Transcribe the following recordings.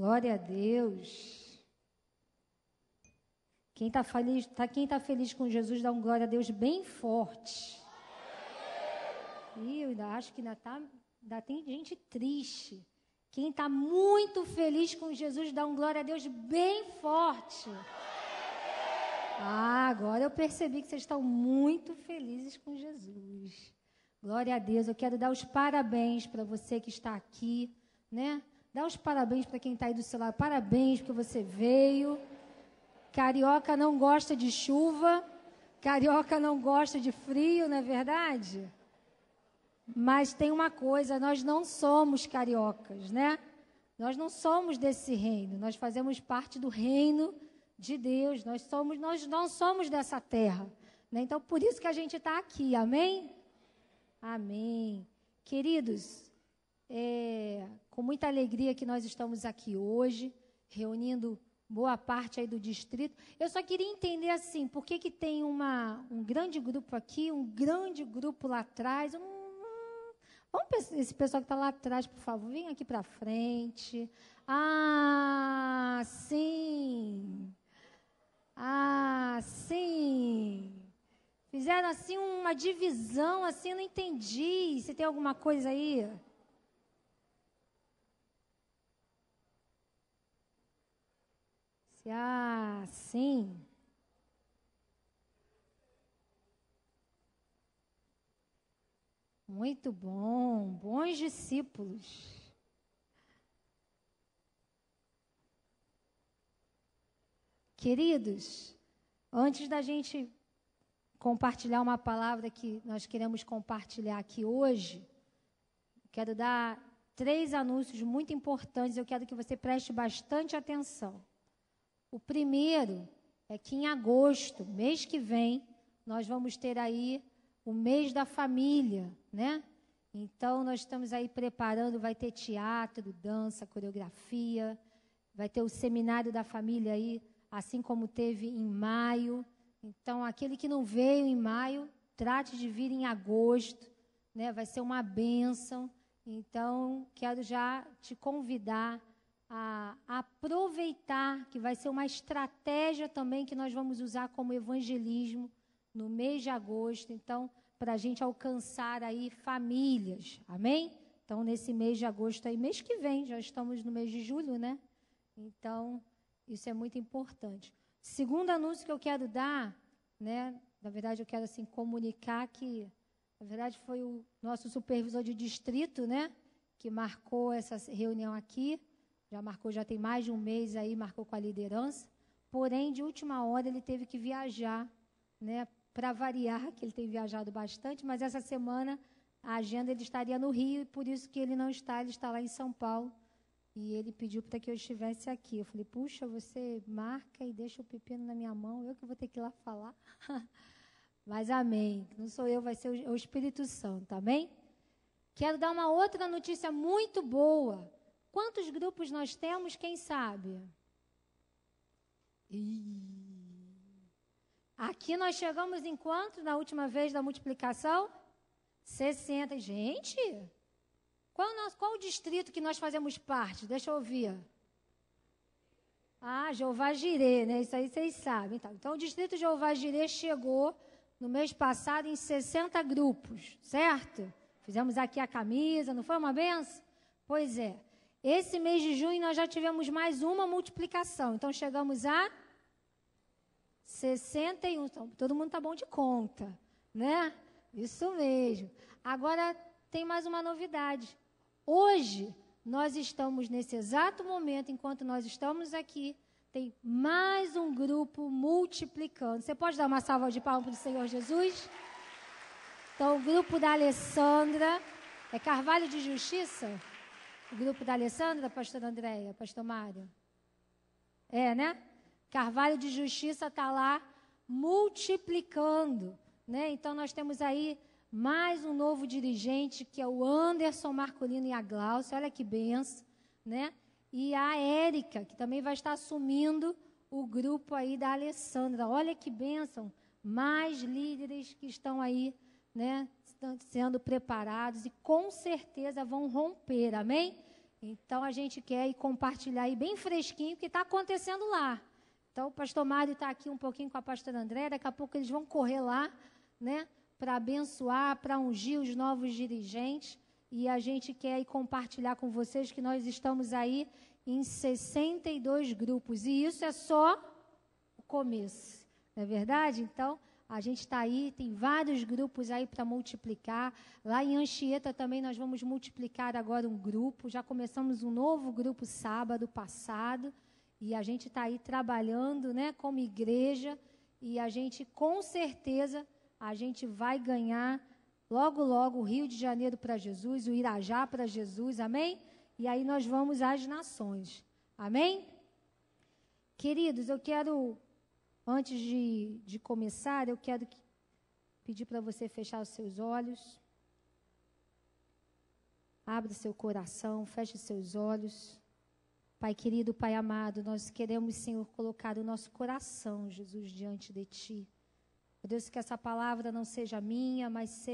Glória a Deus. Quem está feliz com Jesus, dá um glória a Deus bem forte. E eu ainda acho que ainda tem gente triste. Quem está muito feliz com Jesus, dá um glória a Deus bem forte. Agora eu percebi que vocês estão muito felizes com Jesus. Glória a Deus. Eu quero dar os parabéns para você que está aqui, né? Dá os parabéns para quem está aí do seu lado. Parabéns porque você veio. Carioca não gosta de chuva. Carioca não gosta de frio, não é verdade? Mas tem uma coisa, nós não somos cariocas, né? Nós não somos desse reino. Nós fazemos parte do reino de Deus. Nós não somos dessa terra, né? Então, por isso que a gente está aqui. Amém? Amém. Queridos, com muita alegria que nós estamos aqui hoje, reunindo boa parte aí do distrito. Eu só queria entender assim, por que tem um grande grupo aqui, um grande grupo lá atrás. Vamos, esse pessoal que está lá atrás, por favor, vem aqui para frente. Ah, sim. Ah, sim. Fizeram assim uma divisão, assim, eu não entendi. Se tem alguma coisa aí? Ah, sim. Muito bom, bons discípulos. Queridos, antes da gente compartilhar uma palavra que nós queremos compartilhar aqui hoje, quero dar 3 anúncios muito importantes, eu quero que você preste bastante atenção. O primeiro é que em agosto, mês que vem, nós vamos ter aí o mês da família, né? Então, nós estamos aí preparando, vai ter teatro, dança, coreografia, vai ter o seminário da família aí, assim como teve em maio. Então, aquele que não veio em maio, trate de vir em agosto, né? Vai ser uma bênção. Então, quero já te convidar a aproveitar, que vai ser uma estratégia também que nós vamos usar como evangelismo no mês de agosto. Então, para a gente alcançar aí famílias, amém? Então, nesse mês de agosto aí, mês que vem, já estamos no mês de julho, né? Então, isso é muito importante. Segundo anúncio que eu quero dar, né? Na verdade, eu quero assim comunicar que, na verdade, foi o nosso supervisor de distrito, né? Que marcou essa reunião aqui. Já tem mais de um mês aí, marcou com a liderança. Porém, de última hora, ele teve que viajar, né? Para variar, que ele tem viajado bastante, mas essa semana a agenda ele estaria no Rio, e por isso que ele não está, ele está lá em São Paulo. E ele pediu para que eu estivesse aqui. Eu falei, puxa, você marca e deixa o pepino na minha mão, eu que vou ter que ir lá falar. Mas amém, não sou eu, vai ser o Espírito Santo, amém? Quero dar uma outra notícia muito boa. Quantos grupos nós temos, quem sabe? Aqui nós chegamos em quanto na última vez da multiplicação? 60. Gente, qual o distrito que nós fazemos parte? Deixa eu ouvir. Ah, Jeová Jirê, né? Isso aí vocês sabem. Então, o distrito Jeová Jirê chegou no mês passado em 60 grupos, certo? Fizemos aqui a camisa, não foi uma benção? Pois é. Esse mês de junho nós já tivemos mais uma multiplicação. Então, chegamos a 61. Então, todo mundo está bom de conta, né? Isso mesmo. Agora, tem mais uma novidade. Hoje, nós estamos nesse exato momento, enquanto nós estamos aqui, tem mais um grupo multiplicando. Você pode dar uma salva de palmas para o Senhor Jesus? Então, o grupo da Alessandra, é Carvalho de Justiça? O grupo da Alessandra, pastor Andréia, pastor Mário? É, né? Carvalho de Justiça está lá multiplicando, né? Então, nós temos aí mais um novo dirigente, que é o Anderson Marcolino e a Glaucia, olha que benção, né? E a Érica, que também vai estar assumindo o grupo aí da Alessandra, olha que benção, mais líderes que estão aí, né? Estão sendo preparados e com certeza vão romper, amém? Então, a gente quer ir compartilhar aí bem fresquinho o que está acontecendo lá. Então, o pastor Mário está aqui um pouquinho com a pastora André, daqui a pouco eles vão correr lá, né, para abençoar, para ungir os novos dirigentes, e a gente quer aí compartilhar com vocês que nós estamos aí em 62 grupos, e isso é só o começo, não é verdade? Então, a gente está aí, tem vários grupos aí para multiplicar. Lá em Anchieta também nós vamos multiplicar agora um grupo. Já começamos um novo grupo sábado passado. E a gente está aí trabalhando, né, como igreja. E a gente, com certeza, a gente vai ganhar logo, logo o Rio de Janeiro para Jesus, o Irajá para Jesus. Amém? E aí nós vamos às nações. Amém? Queridos, eu quero... Antes de começar, eu quero pedir para você fechar os seus olhos. Abra seu coração, feche seus olhos. Pai querido, Pai amado, nós queremos, Senhor, colocar o nosso coração, Jesus, diante de Ti. Ó Deus, que essa palavra não seja minha, mas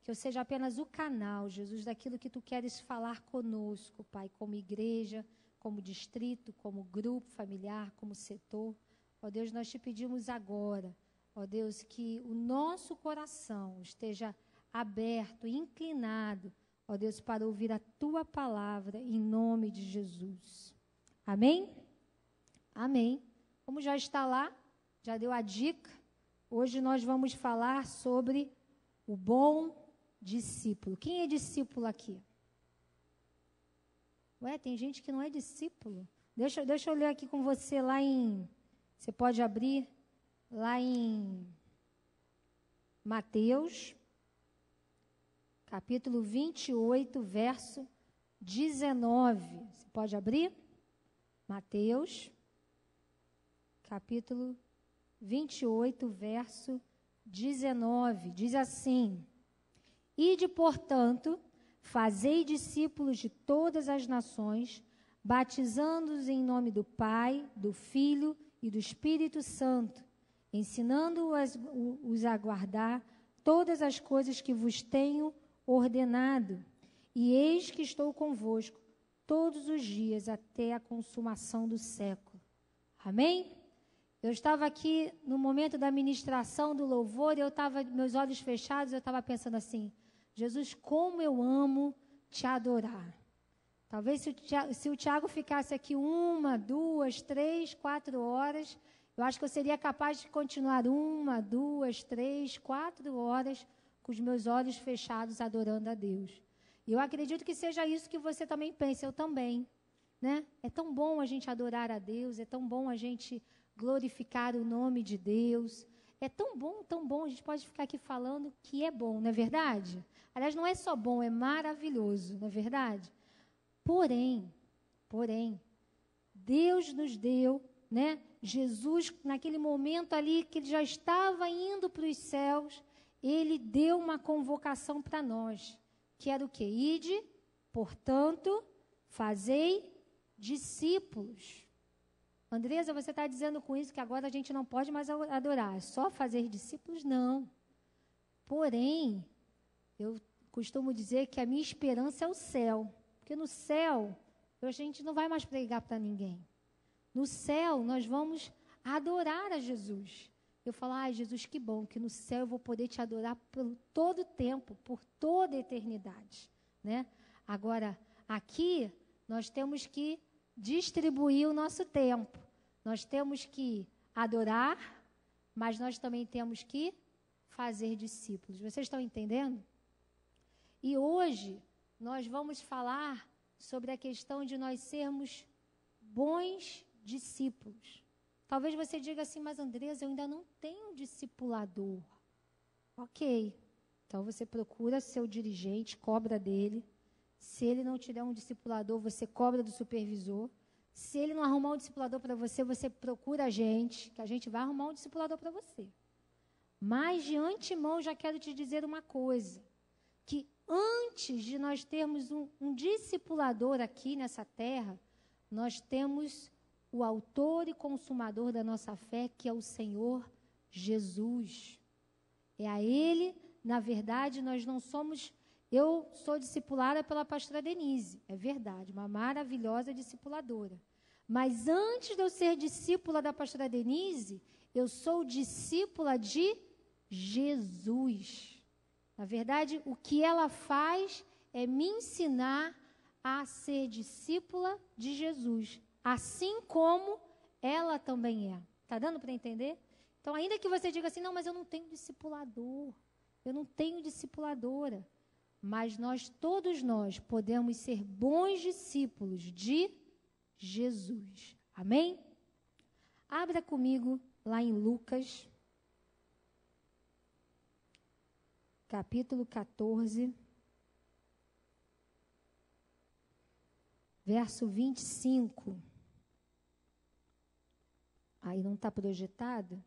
que eu seja apenas o canal, Jesus, daquilo que Tu queres falar conosco, Pai, como igreja, como distrito, como grupo familiar, como setor. Ó Deus, nós te pedimos agora, ó Deus, que o nosso coração esteja aberto, inclinado, ó Deus, para ouvir a Tua palavra, em nome de Jesus. Amém? Amém. Como já está lá, já deu a dica, hoje nós vamos falar sobre o bom discípulo. Quem é discípulo aqui? Ué, tem gente que não é discípulo. Deixa eu ler aqui com você lá em... Você pode abrir lá em Mateus, capítulo 28, verso 19. Você pode abrir? Mateus, capítulo 28, verso 19. Diz assim: Ide, portanto, fazei discípulos de todas as nações, batizando-os em nome do Pai, do Filho e do Espírito Santo, ensinando-os a guardar todas as coisas que vos tenho ordenado. E eis que estou convosco todos os dias até a consumação do século. Amém? Eu estava aqui no momento da ministração do louvor e eu estava, meus olhos fechados, eu estava pensando assim: Jesus, como eu amo te adorar. Talvez se o Tiago ficasse aqui 1, 2, 3, 4 horas, eu acho que eu seria capaz de continuar 1, 2, 3, 4 horas com os meus olhos fechados adorando a Deus. E eu acredito que seja isso que você também pensa, eu também, né? É tão bom a gente adorar a Deus, é tão bom a gente glorificar o nome de Deus. É tão bom, a gente pode ficar aqui falando que é bom, não é verdade? Aliás, não é só bom, é maravilhoso, não é verdade? Porém, Deus nos deu, né? Jesus, naquele momento ali que ele já estava indo para os céus, ele deu uma convocação para nós, que era o quê? Ide, portanto, fazei discípulos. Andresa, você está dizendo com isso que agora a gente não pode mais adorar, é só fazer discípulos? Não. Porém, eu costumo dizer que a minha esperança é o céu. Porque no céu, a gente não vai mais pregar para ninguém. No céu, nós vamos adorar a Jesus. Eu falo, ai, Jesus, que bom, que no céu eu vou poder te adorar por todo o tempo, por toda a eternidade, né? Agora, aqui, nós temos que distribuir o nosso tempo. Nós temos que adorar, mas nós também temos que fazer discípulos. Vocês estão entendendo? E hoje nós vamos falar sobre a questão de nós sermos bons discípulos. Talvez você diga assim, mas Andresa, eu ainda não tenho um discipulador. Ok, então você procura seu dirigente, cobra dele. Se ele não te der um discipulador, você cobra do supervisor. Se ele não arrumar um discipulador para você, você procura a gente, que a gente vai arrumar um discipulador para você. Mas de antemão já quero te dizer uma coisa, que antes de nós termos um discipulador aqui nessa terra, nós temos o autor e consumador da nossa fé, que é o Senhor Jesus. É a Ele, na verdade, nós não somos Eu sou discipulada pela pastora Denise, é verdade, uma maravilhosa discipuladora. Mas antes de eu ser discípula da pastora Denise, eu sou discípula de Jesus. Na verdade, o que ela faz é me ensinar a ser discípula de Jesus, assim como ela também é. Está dando para entender? Então, ainda que você diga assim, não, mas eu não tenho discipulador, eu não tenho discipuladora, mas todos nós podemos ser bons discípulos de Jesus. Amém? Abra comigo lá em Lucas, capítulo 14, verso 25. Aí não está projetado?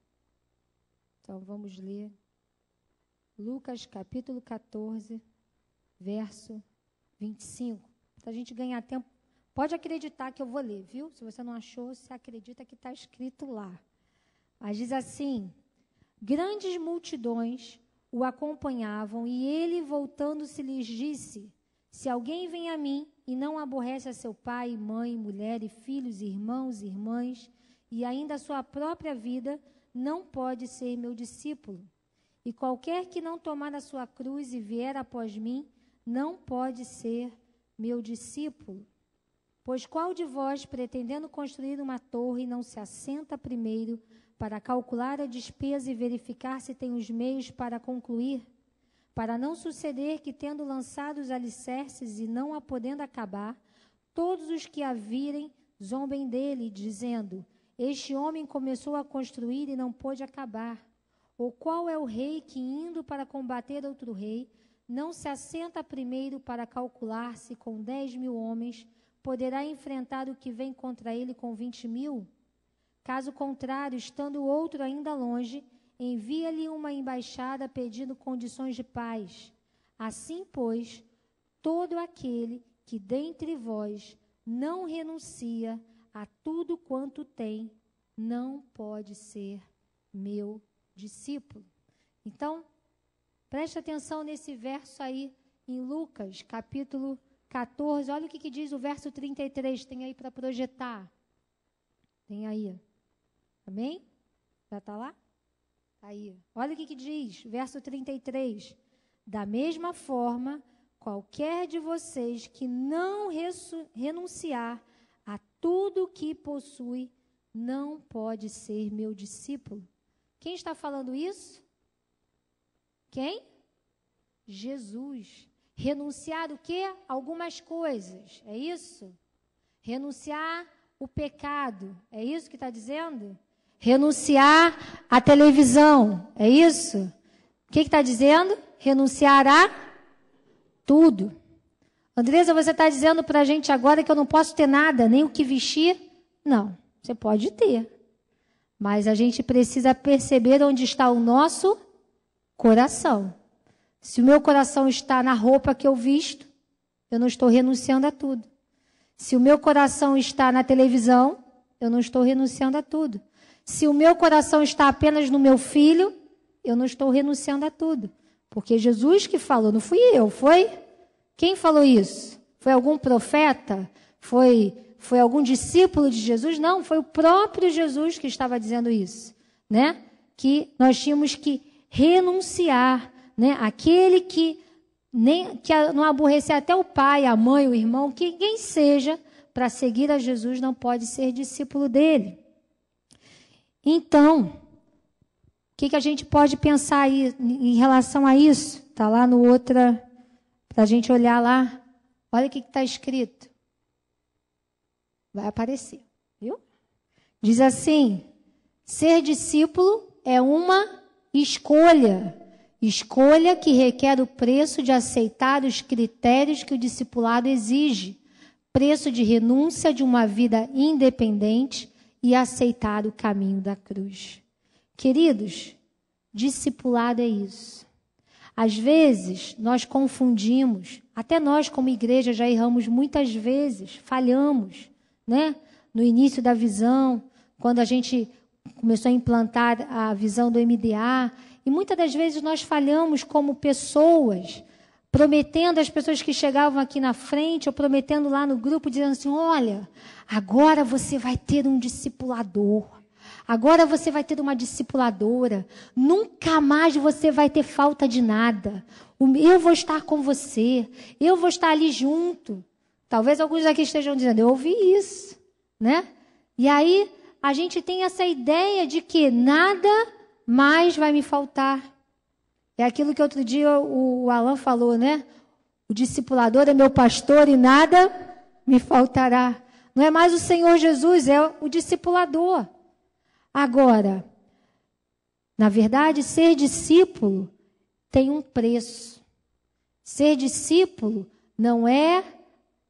Então vamos ler. Lucas, capítulo 14, verso 25. Para a gente ganhar tempo. Pode acreditar que eu vou ler, viu? Se você não achou, você acredita que está escrito lá. Mas diz assim: grandes multidões o acompanhavam, e ele, voltando-se, lhes disse: se alguém vem a mim e não aborrece a seu pai, mãe, mulher e filhos, irmãos e irmãs, e ainda a sua própria vida, não pode ser meu discípulo. E qualquer que não tomar a sua cruz e vier após mim, não pode ser meu discípulo. Pois qual de vós, pretendendo construir uma torre, não se assenta primeiro para calcular a despesa e verificar se tem os meios para concluir? Para não suceder que, tendo lançado os alicerces e não a podendo acabar, todos os que a virem zombem dele, dizendo: este homem começou a construir e não pôde acabar. Ou qual é o rei que, indo para combater outro rei, não se assenta primeiro para calcular se com 10.000 homens poderá enfrentar o que vem contra ele com 20.000? Caso contrário, estando o outro ainda longe, envia-lhe uma embaixada pedindo condições de paz. Assim, pois, todo aquele que dentre vós não renuncia a tudo quanto tem, não pode ser meu discípulo. Então, preste atenção nesse verso aí, em Lucas, capítulo 14. Olha o que diz o verso 33. Tem aí para projetar. Tem aí. Amém? Já está lá? Aí. Olha o que diz, verso 33. Da mesma forma, qualquer de vocês que não renunciar a tudo que possui, não pode ser meu discípulo. Quem está falando isso? Quem? Jesus. Renunciar o quê? Algumas coisas, é isso? Renunciar o pecado, é isso que está dizendo? Renunciar à televisão, é isso? O que está dizendo? Renunciar a tudo. Andresa, você está dizendo para a gente agora que eu não posso ter nada, nem o que vestir? Não, você pode ter. Mas a gente precisa perceber onde está o nosso coração. Se o meu coração está na roupa que eu visto, eu não estou renunciando a tudo. Se o meu coração está na televisão, eu não estou renunciando a tudo. Se o meu coração está apenas no meu filho, eu não estou renunciando a tudo. Porque Jesus que falou, não fui eu, foi? Quem falou isso? Foi algum profeta? Foi algum discípulo de Jesus? Não, foi o próprio Jesus que estava dizendo isso, né? Que nós tínhamos que renunciar, né? Aquele que não aborrecer até o pai, a mãe, o irmão, que quem seja, para seguir a Jesus não pode ser discípulo dele. Então, o que a gente pode pensar aí em relação a isso? Está lá no outra, para a gente olhar lá. Olha o que está escrito. Vai aparecer, viu? Diz assim: ser discípulo é uma escolha. Escolha que requer o preço de aceitar os critérios que o discipulado exige. Preço de renúncia de uma vida independente e aceitar o caminho da cruz. Queridos, discipulado é isso. Às vezes, nós confundimos, até nós como igreja já erramos muitas vezes, falhamos, né? No início da visão, quando a gente começou a implantar a visão do MDA, e muitas das vezes nós falhamos como pessoas, prometendo às pessoas que chegavam aqui na frente, ou prometendo lá no grupo, dizendo assim, olha, agora você vai ter um discipulador, agora você vai ter uma discipuladora, nunca mais você vai ter falta de nada, eu vou estar com você, eu vou estar ali junto. Talvez alguns aqui estejam dizendo, eu ouvi isso, né? E aí, a gente tem essa ideia de que nada mais vai me faltar. É aquilo que outro dia o Alan falou, né? O discipulador é meu pastor e nada me faltará. Não é mais o Senhor Jesus, é o discipulador. Agora, na verdade, ser discípulo tem um preço. Ser discípulo não é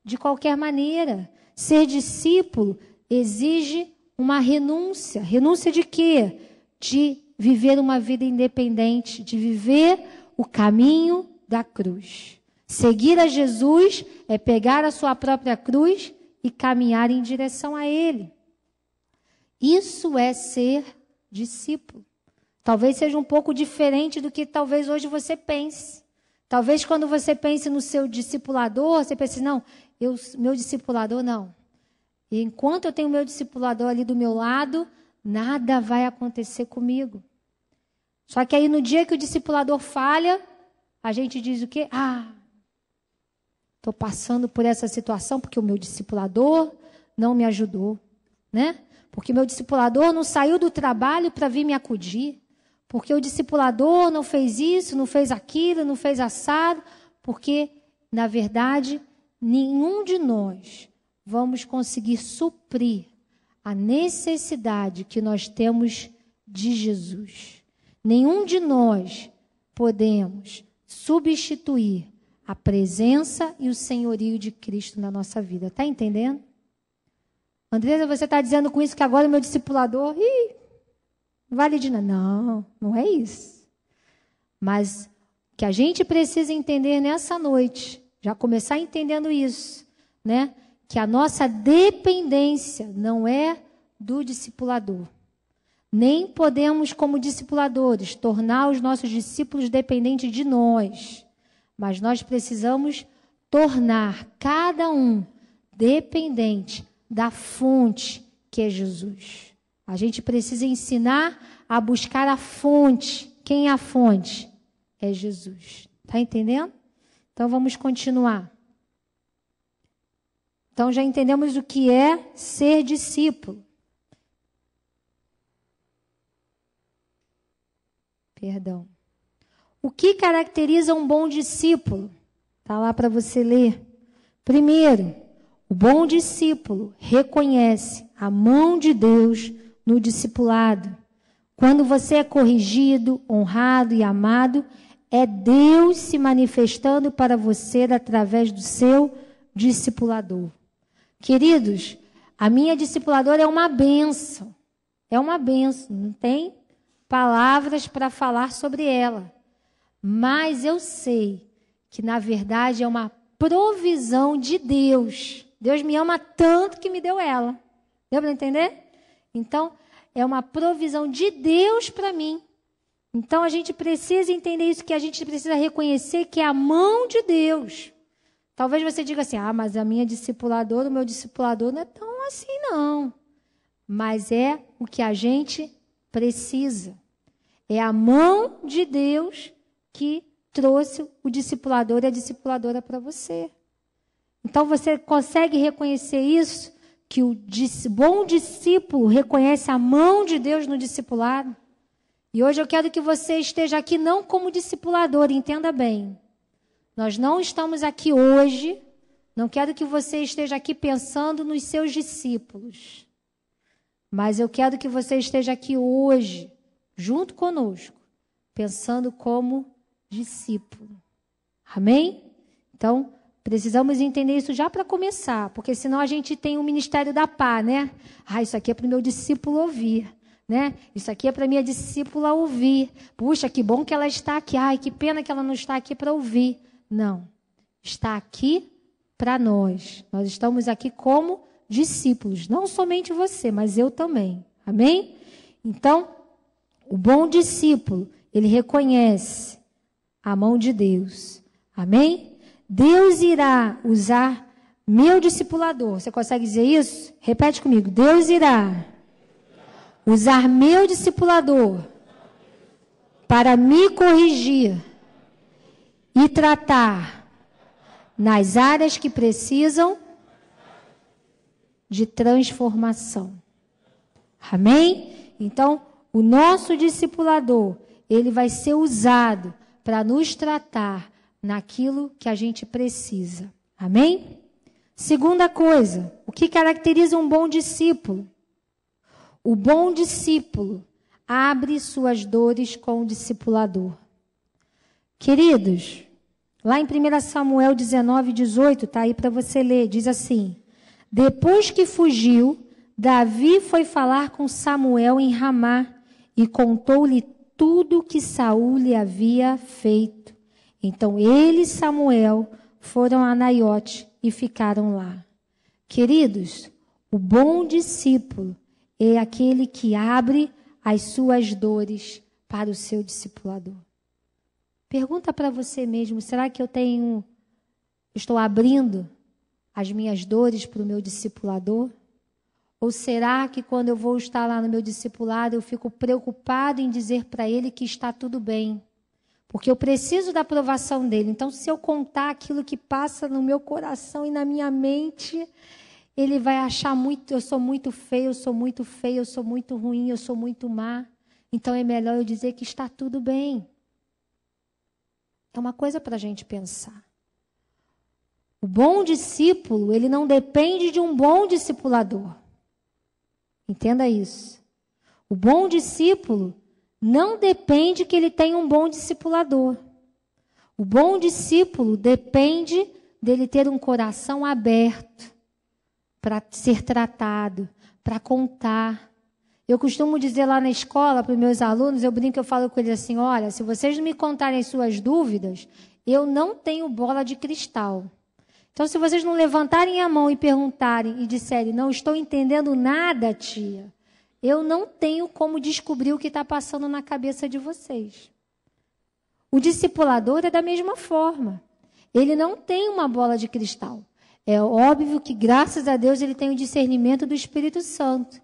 de qualquer maneira. Ser discípulo exige uma renúncia. Renúncia de quê? De viver uma vida independente, de viver o caminho da cruz. Seguir a Jesus é pegar a sua própria cruz e caminhar em direção a Ele. Isso é ser discípulo. Talvez seja um pouco diferente do que talvez hoje você pense. Talvez quando você pense no seu discipulador, você pense, não, meu discipulador não. E enquanto eu tenho meu discipulador ali do meu lado, nada vai acontecer comigo. Só que aí no dia que o discipulador falha, a gente diz o quê? Estou passando por essa situação porque o meu discipulador não me ajudou, né? Porque meu discipulador não saiu do trabalho para vir me acudir. Porque o discipulador não fez isso, não fez aquilo, não fez assado. Porque, na verdade, nenhum de nós vamos conseguir suprir a necessidade que nós temos de Jesus. Nenhum de nós podemos substituir a presença e o senhorio de Cristo na nossa vida. Está entendendo? Andresa, você está dizendo com isso que agora o meu discipulador... não vale de nada. Não, não é isso. Mas o que a gente precisa entender nessa noite, já começar entendendo isso, né? Que a nossa dependência não é do discipulador. Nem podemos, como discipuladores, tornar os nossos discípulos dependentes de nós. Mas nós precisamos tornar cada um dependente da fonte que é Jesus. A gente precisa ensinar a buscar a fonte. Quem é a fonte? É Jesus. Está entendendo? Então vamos continuar. Então já entendemos o que é ser discípulo. Perdão. O que caracteriza um bom discípulo? Está lá para você ler. Primeiro, o bom discípulo reconhece a mão de Deus no discipulado. Quando você é corrigido, honrado e amado, é Deus se manifestando para você através do seu discipulador. Queridos, a minha discipuladora é uma bênção. É uma bênção, não tem palavras para falar sobre ela. Mas eu sei que, na verdade, é uma provisão de Deus. Deus me ama tanto que me deu ela. Deu para entender? Então, é uma provisão de Deus para mim. Então, a gente precisa entender isso, que a gente precisa reconhecer que é a mão de Deus. Talvez você diga assim, mas a minha discipuladora, o meu discipulador não é tão assim, não. Mas é o que a gente precisa. É a mão de Deus que trouxe o discipulador e a discipuladora para você. Então, você consegue reconhecer isso? Que o bom discípulo reconhece a mão de Deus no discipulado? E hoje eu quero que você esteja aqui não como discipulador, entenda bem. Nós não estamos aqui hoje, não quero que você esteja aqui pensando nos seus discípulos. Mas eu quero que você esteja aqui hoje, junto conosco, pensando como discípulo. Amém? Então, precisamos entender isso já para começar, porque senão a gente tem o ministério da pá, né? Isso aqui é para o meu discípulo ouvir, né? Isso aqui é para a minha discípula ouvir. Puxa, que bom que ela está aqui. Que pena que ela não está aqui para ouvir. Não. Está aqui para nós. Nós estamos aqui como discípulos. Não somente você, mas eu também. Amém? Então, o bom discípulo, ele reconhece a mão de Deus. Amém? Deus irá usar meu discipulador. Você consegue dizer isso? Repete comigo. Deus irá usar meu discipulador para me corrigir e tratar nas áreas que precisam de transformação. Amém? Então, o nosso discipulador, ele vai ser usado para nos tratar naquilo que a gente precisa. Amém? Segunda coisa, o que caracteriza um bom discípulo? O bom discípulo abre suas dores com o discipulador. Queridos, lá em 1 Samuel 19:18, está aí para você ler, diz assim: depois que fugiu, Davi foi falar com Samuel em Ramá e contou-lhe tudo que Saul lhe havia feito. Então ele e Samuel foram a Naiote e ficaram lá. Queridos, o bom discípulo é aquele que abre as suas dores para o seu discipulador. Pergunta para você mesmo, será que estou abrindo as minhas dores para o meu discipulador? Ou será que quando eu vou estar lá no meu discipulado, eu fico preocupado em dizer para ele que está tudo bem? Porque eu preciso da aprovação dele. Então, se eu contar aquilo que passa no meu coração e na minha mente, ele vai achar eu sou muito feio, eu sou muito feio, eu sou muito ruim, eu sou muito má. Então, é melhor eu dizer que está tudo bem. É uma coisa para a gente pensar. O bom discípulo, ele não depende de um bom discipulador. Entenda isso. O bom discípulo não depende que ele tenha um bom discipulador. O bom discípulo depende dele ter um coração aberto para ser tratado, para contar. Eu costumo dizer lá na escola para os meus alunos, eu brinco, eu falo com eles assim, olha, se vocês não me contarem as suas dúvidas, eu não tenho bola de cristal. Então, se vocês não levantarem a mão e perguntarem e disserem, não estou entendendo nada, tia, eu não tenho como descobrir o que está passando na cabeça de vocês. O discipulador é da mesma forma. Ele não tem uma bola de cristal. É óbvio que, graças a Deus, ele tem o discernimento do Espírito Santo.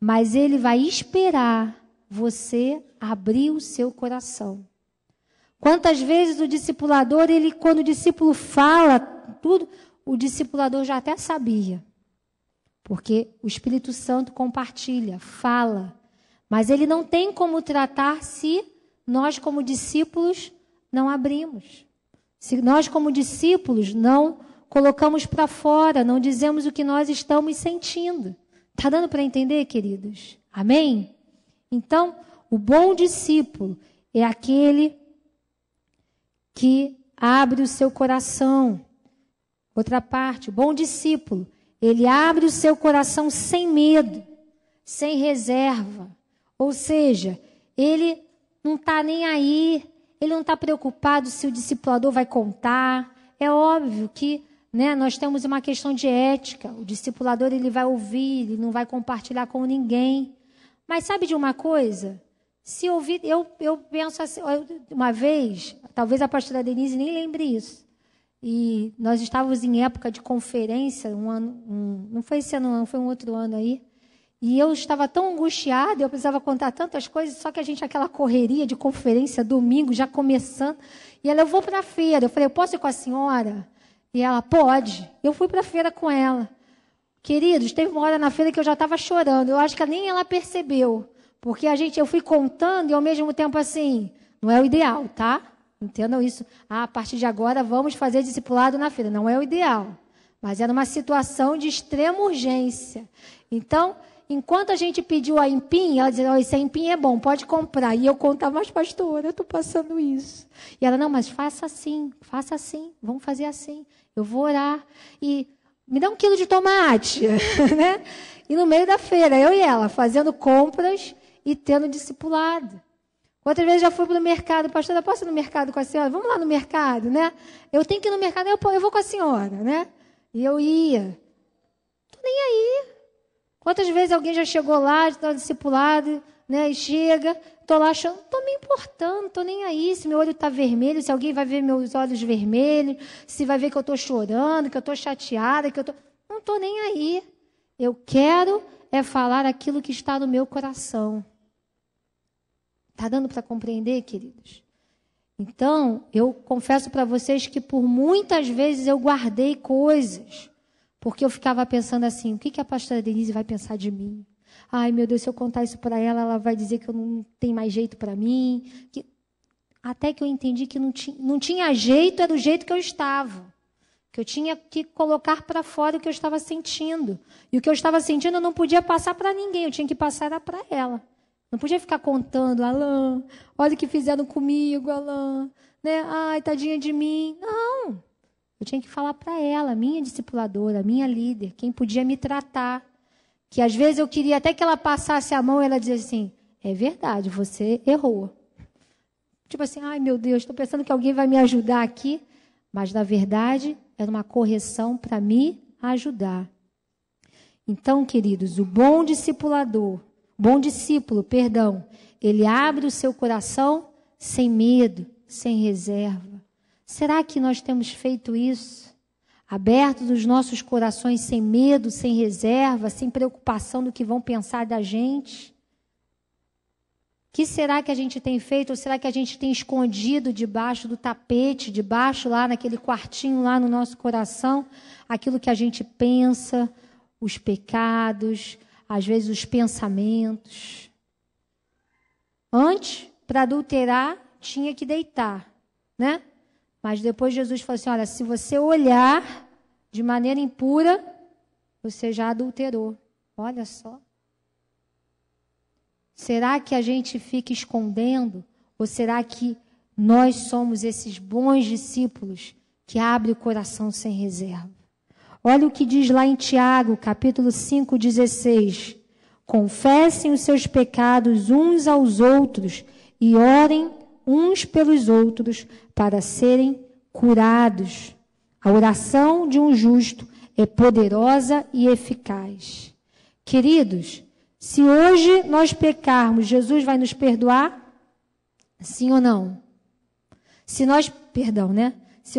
Mas ele vai esperar você abrir o seu coração. Quantas vezes o discipulador, quando o discípulo fala tudo, o discipulador já até sabia. Porque o Espírito Santo compartilha, fala. Mas ele não tem como tratar se nós, como discípulos, não abrimos. Se nós, como discípulos, não colocamos para fora, não dizemos o que nós estamos sentindo. Está dando para entender, queridos? Amém? Então, o bom discípulo é aquele que abre o seu coração. Outra parte, o bom discípulo, ele abre o seu coração sem medo, sem reserva. Ou seja, ele não está nem aí, ele não está preocupado se o discipulador vai contar. É óbvio que nós temos uma questão de ética. O discipulador ele vai ouvir, ele não vai compartilhar com ninguém. Mas sabe de uma coisa? Se ouvir, eu penso assim, uma vez, talvez a pastora Denise nem lembre isso. E nós estávamos em época de conferência, não foi esse ano, não, foi um outro ano aí. E eu estava tão angustiada, eu precisava contar tantas coisas, só que a gente, aquela correria de conferência, domingo, já começando. E ela, eu vou para a feira. Eu falei, eu posso ir com a senhora? E ela, pode. Eu fui para a feira com ela. Queridos, teve uma hora na feira que eu já estava chorando. Eu acho que nem ela percebeu. Porque eu fui contando e ao mesmo tempo assim, não é o ideal, tá? Entendam isso. A partir de agora vamos fazer discipulado na feira. Não é o ideal. Mas era uma situação de extrema urgência. Então, enquanto a gente pediu a empim, ela dizia, esse empim é bom, pode comprar. E eu contava, mas pastora, eu estou passando isso. E ela, não, mas faça assim, vamos fazer assim. Eu vou orar. E me dá 1 quilo de tomate. Né? E no meio da feira, eu e ela, fazendo compras e tendo discipulado. Outras vezes já fui para o mercado, pastora, posso ir no mercado com a senhora? Vamos lá no mercado, né? Eu tenho que ir no mercado, eu vou com a senhora, né? E eu ia. Estou nem aí. Quantas vezes alguém já chegou lá, está discipulado, né? E chega, estou lá achando, estou me importando, não estou nem aí se meu olho está vermelho, se alguém vai ver meus olhos vermelhos, se vai ver que eu estou chorando, que eu estou chateada, que eu estou... Não estou nem aí. Eu quero falar aquilo que está no meu coração. Está dando para compreender, queridos? Então, eu confesso para vocês que por muitas vezes eu guardei coisas, porque eu ficava pensando assim, o que a pastora Denise vai pensar de mim? Ai, meu Deus, se eu contar isso para ela, ela vai dizer que eu não tenho mais jeito para mim. Até que eu entendi que não tinha jeito, era do jeito que eu estava. Que eu tinha que colocar para fora o que eu estava sentindo. E o que eu estava sentindo eu não podia passar para ninguém, eu tinha que passar para ela. Não podia ficar contando, Alain, olha o que fizeram comigo, Alain, né? Ai, tadinha de mim. Não, eu tinha que falar para ela, minha discipuladora, minha líder, quem podia me tratar. Que às vezes eu queria até que ela passasse a mão e ela dizia assim, é verdade, você errou. Tipo assim, ai meu Deus, estou pensando que alguém vai me ajudar aqui. Mas na verdade era uma correção para me ajudar. Então, queridos, o bom discípulo, ele abre o seu coração sem medo, sem reserva. Será que nós temos feito isso? Abertos os nossos corações sem medo, sem reserva, sem preocupação do que vão pensar da gente? O que será que a gente tem feito? Ou será que a gente tem escondido debaixo do tapete, debaixo lá naquele quartinho lá no nosso coração, aquilo que a gente pensa, os pecados, às vezes os pensamentos? Antes, para adulterar, tinha que deitar, né? Mas depois Jesus falou assim, olha, se você olhar de maneira impura, você já adulterou. Olha só. Será que a gente fica escondendo? Ou será que nós somos esses bons discípulos que abrem o coração sem reserva? Olha o que diz lá em Tiago, capítulo 5:16. Confessem os seus pecados uns aos outros e orem uns pelos outros para serem curados. A oração de um justo é poderosa e eficaz. Queridos, se hoje nós pecarmos, Jesus vai nos perdoar? Sim ou não? Se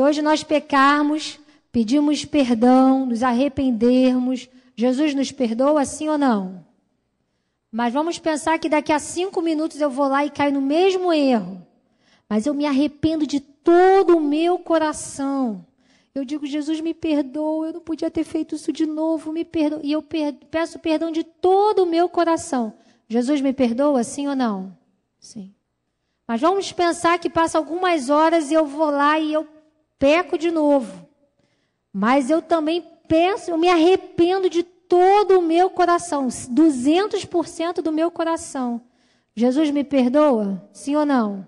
hoje nós pecarmos, pedimos perdão, nos arrependermos, Jesus nos perdoa, sim ou não? Mas vamos pensar que daqui a 5 minutos eu vou lá e caio no mesmo erro. Mas eu me arrependo de todo o meu coração. Eu digo, Jesus, me perdoa, eu não podia ter feito isso de novo, me perdoa. E eu peço perdão de todo o meu coração. Jesus me perdoa, sim ou não? Sim. Mas vamos pensar que passa algumas horas e eu vou lá e eu peco de novo. Mas eu também penso, eu me arrependo de todo o meu coração, 200% do meu coração. Jesus me perdoa? Sim ou não?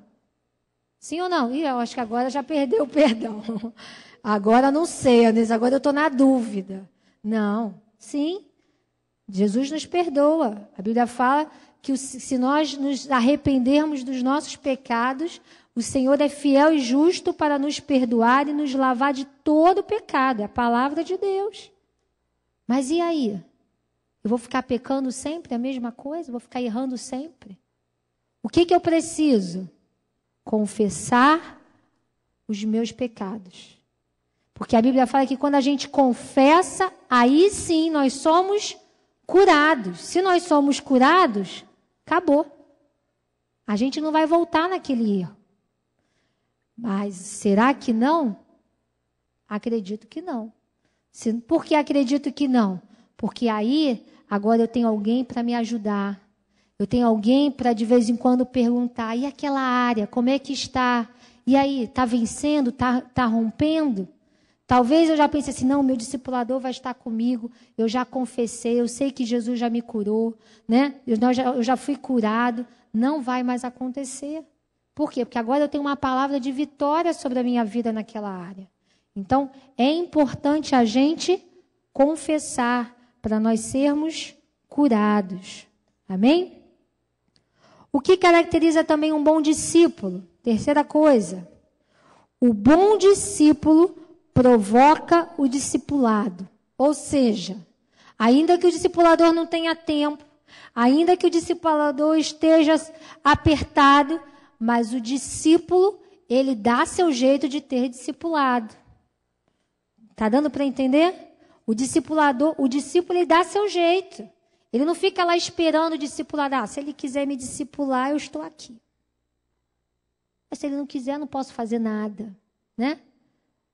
Sim ou não? Ih, eu acho que agora já perdeu o perdão. Agora não sei, Anês, agora eu estou na dúvida. Não, sim, Jesus nos perdoa. A Bíblia fala que se nós nos arrependermos dos nossos pecados, o Senhor é fiel e justo para nos perdoar e nos lavar de todo pecado. É a palavra de Deus. Mas e aí? Eu vou ficar pecando sempre a mesma coisa? Vou ficar errando sempre? O que eu preciso? Confessar os meus pecados. Porque a Bíblia fala que quando a gente confessa, aí sim nós somos curados. Se nós somos curados, acabou. A gente não vai voltar naquele erro. Mas será que não? Acredito que não. Por que acredito que não? Porque aí, agora eu tenho alguém para me ajudar. Eu tenho alguém para de vez em quando perguntar, e aquela área, como é que está? E aí, está vencendo? Está rompendo? Talvez eu já pense assim, não, meu discipulador vai estar comigo, eu já confessei, eu sei que Jesus já me curou, né? Eu já fui curado, não vai mais acontecer. Por quê? Porque agora eu tenho uma palavra de vitória sobre a minha vida naquela área. Então, é importante a gente confessar para nós sermos curados. Amém? O que caracteriza também um bom discípulo? Terceira coisa. O bom discípulo provoca o discipulado. Ou seja, ainda que o discipulador não tenha tempo, Ainda que o discipulador esteja apertado, mas o discípulo, ele dá seu jeito de ter discipulado. Tá dando para entender? O discípulo, ele dá seu jeito. Ele não fica lá esperando o discipulado. Ah, se ele quiser me discipular, eu estou aqui. Mas se ele não quiser, eu não posso fazer nada, né?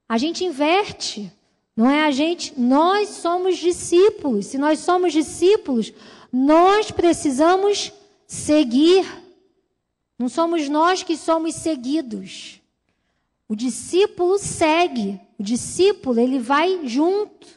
A gente inverte, não é a gente? Nós somos discípulos. Se nós somos discípulos, nós precisamos seguir. Não somos nós que somos seguidos. O discípulo segue. O discípulo, ele vai junto.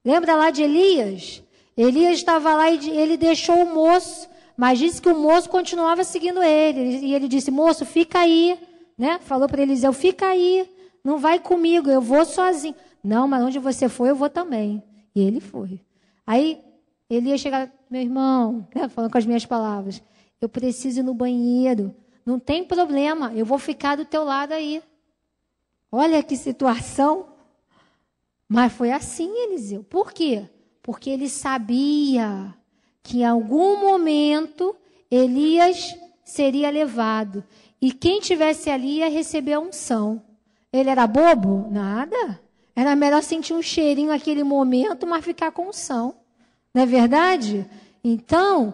Lembra lá de Elias? Elias estava lá e ele deixou o moço, mas disse que o moço continuava seguindo ele. E ele disse, moço, fica aí, né? Falou para Eliseu, fica aí, não vai comigo, eu vou sozinho. Não, mas onde você foi, eu vou também. E ele foi. Aí Elias chega, meu irmão, né? Falando com as minhas palavras, eu preciso ir no banheiro. Não tem problema, eu vou ficar do teu lado aí. Olha que situação. Mas foi assim, Eliseu. Por quê? Porque ele sabia que em algum momento Elias seria levado. E quem tivesse ali ia receber a unção. Ele era bobo? Nada. Era melhor sentir um cheirinho naquele momento, mas ficar com unção. Não é verdade? Então,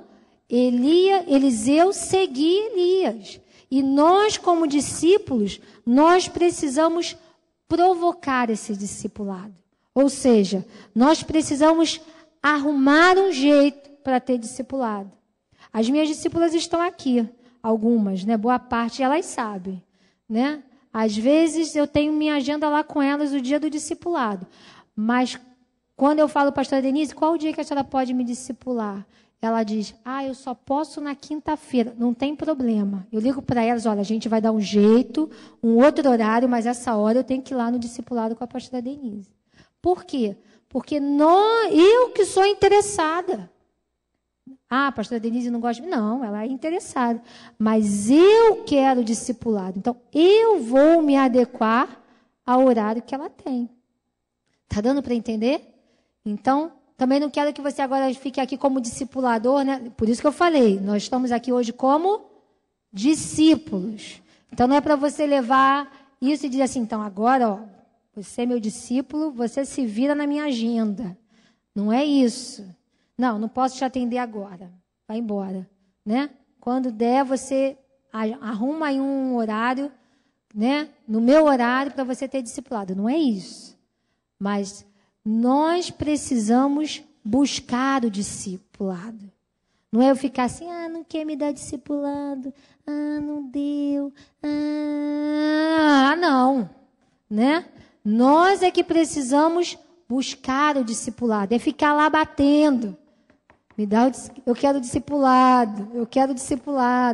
Eliseu seguia Elias. E nós, como discípulos, nós precisamos provocar esse discipulado. Ou seja, nós precisamos arrumar um jeito para ter discipulado. As minhas discípulas estão aqui, algumas, né? Boa parte elas sabem, né? Às vezes eu tenho minha agenda lá com elas o dia do discipulado. Mas quando eu falo, pastora Denise, qual o dia que a senhora pode me discipular? Ela diz, eu só posso na quinta-feira. Não tem problema. Eu ligo para elas, olha, a gente vai dar um jeito, um outro horário, mas essa hora eu tenho que ir lá no discipulado com a pastora Denise. Por quê? Porque eu que sou interessada. A pastora Denise não gosta de mim. Não, ela é interessada. Mas eu quero discipulado. Então, eu vou me adequar ao horário que ela tem. Está dando para entender? Então, também não quero que você agora fique aqui como discipulador, né? Por isso que eu falei, nós estamos aqui hoje como discípulos. Então, não é para você levar isso e dizer assim, então agora, você é meu discípulo, você se vira na minha agenda. Não é isso. Não posso te atender agora. Vai embora, né? Quando der, você arruma aí um horário, né? No meu horário para você ter discipulado. Não é isso. Mas nós precisamos buscar o discipulado. Não é eu ficar assim, não quer me dar discipulado, não deu, não, né? Nós é que precisamos buscar o discipulado, é ficar lá batendo. Eu quero discipulado,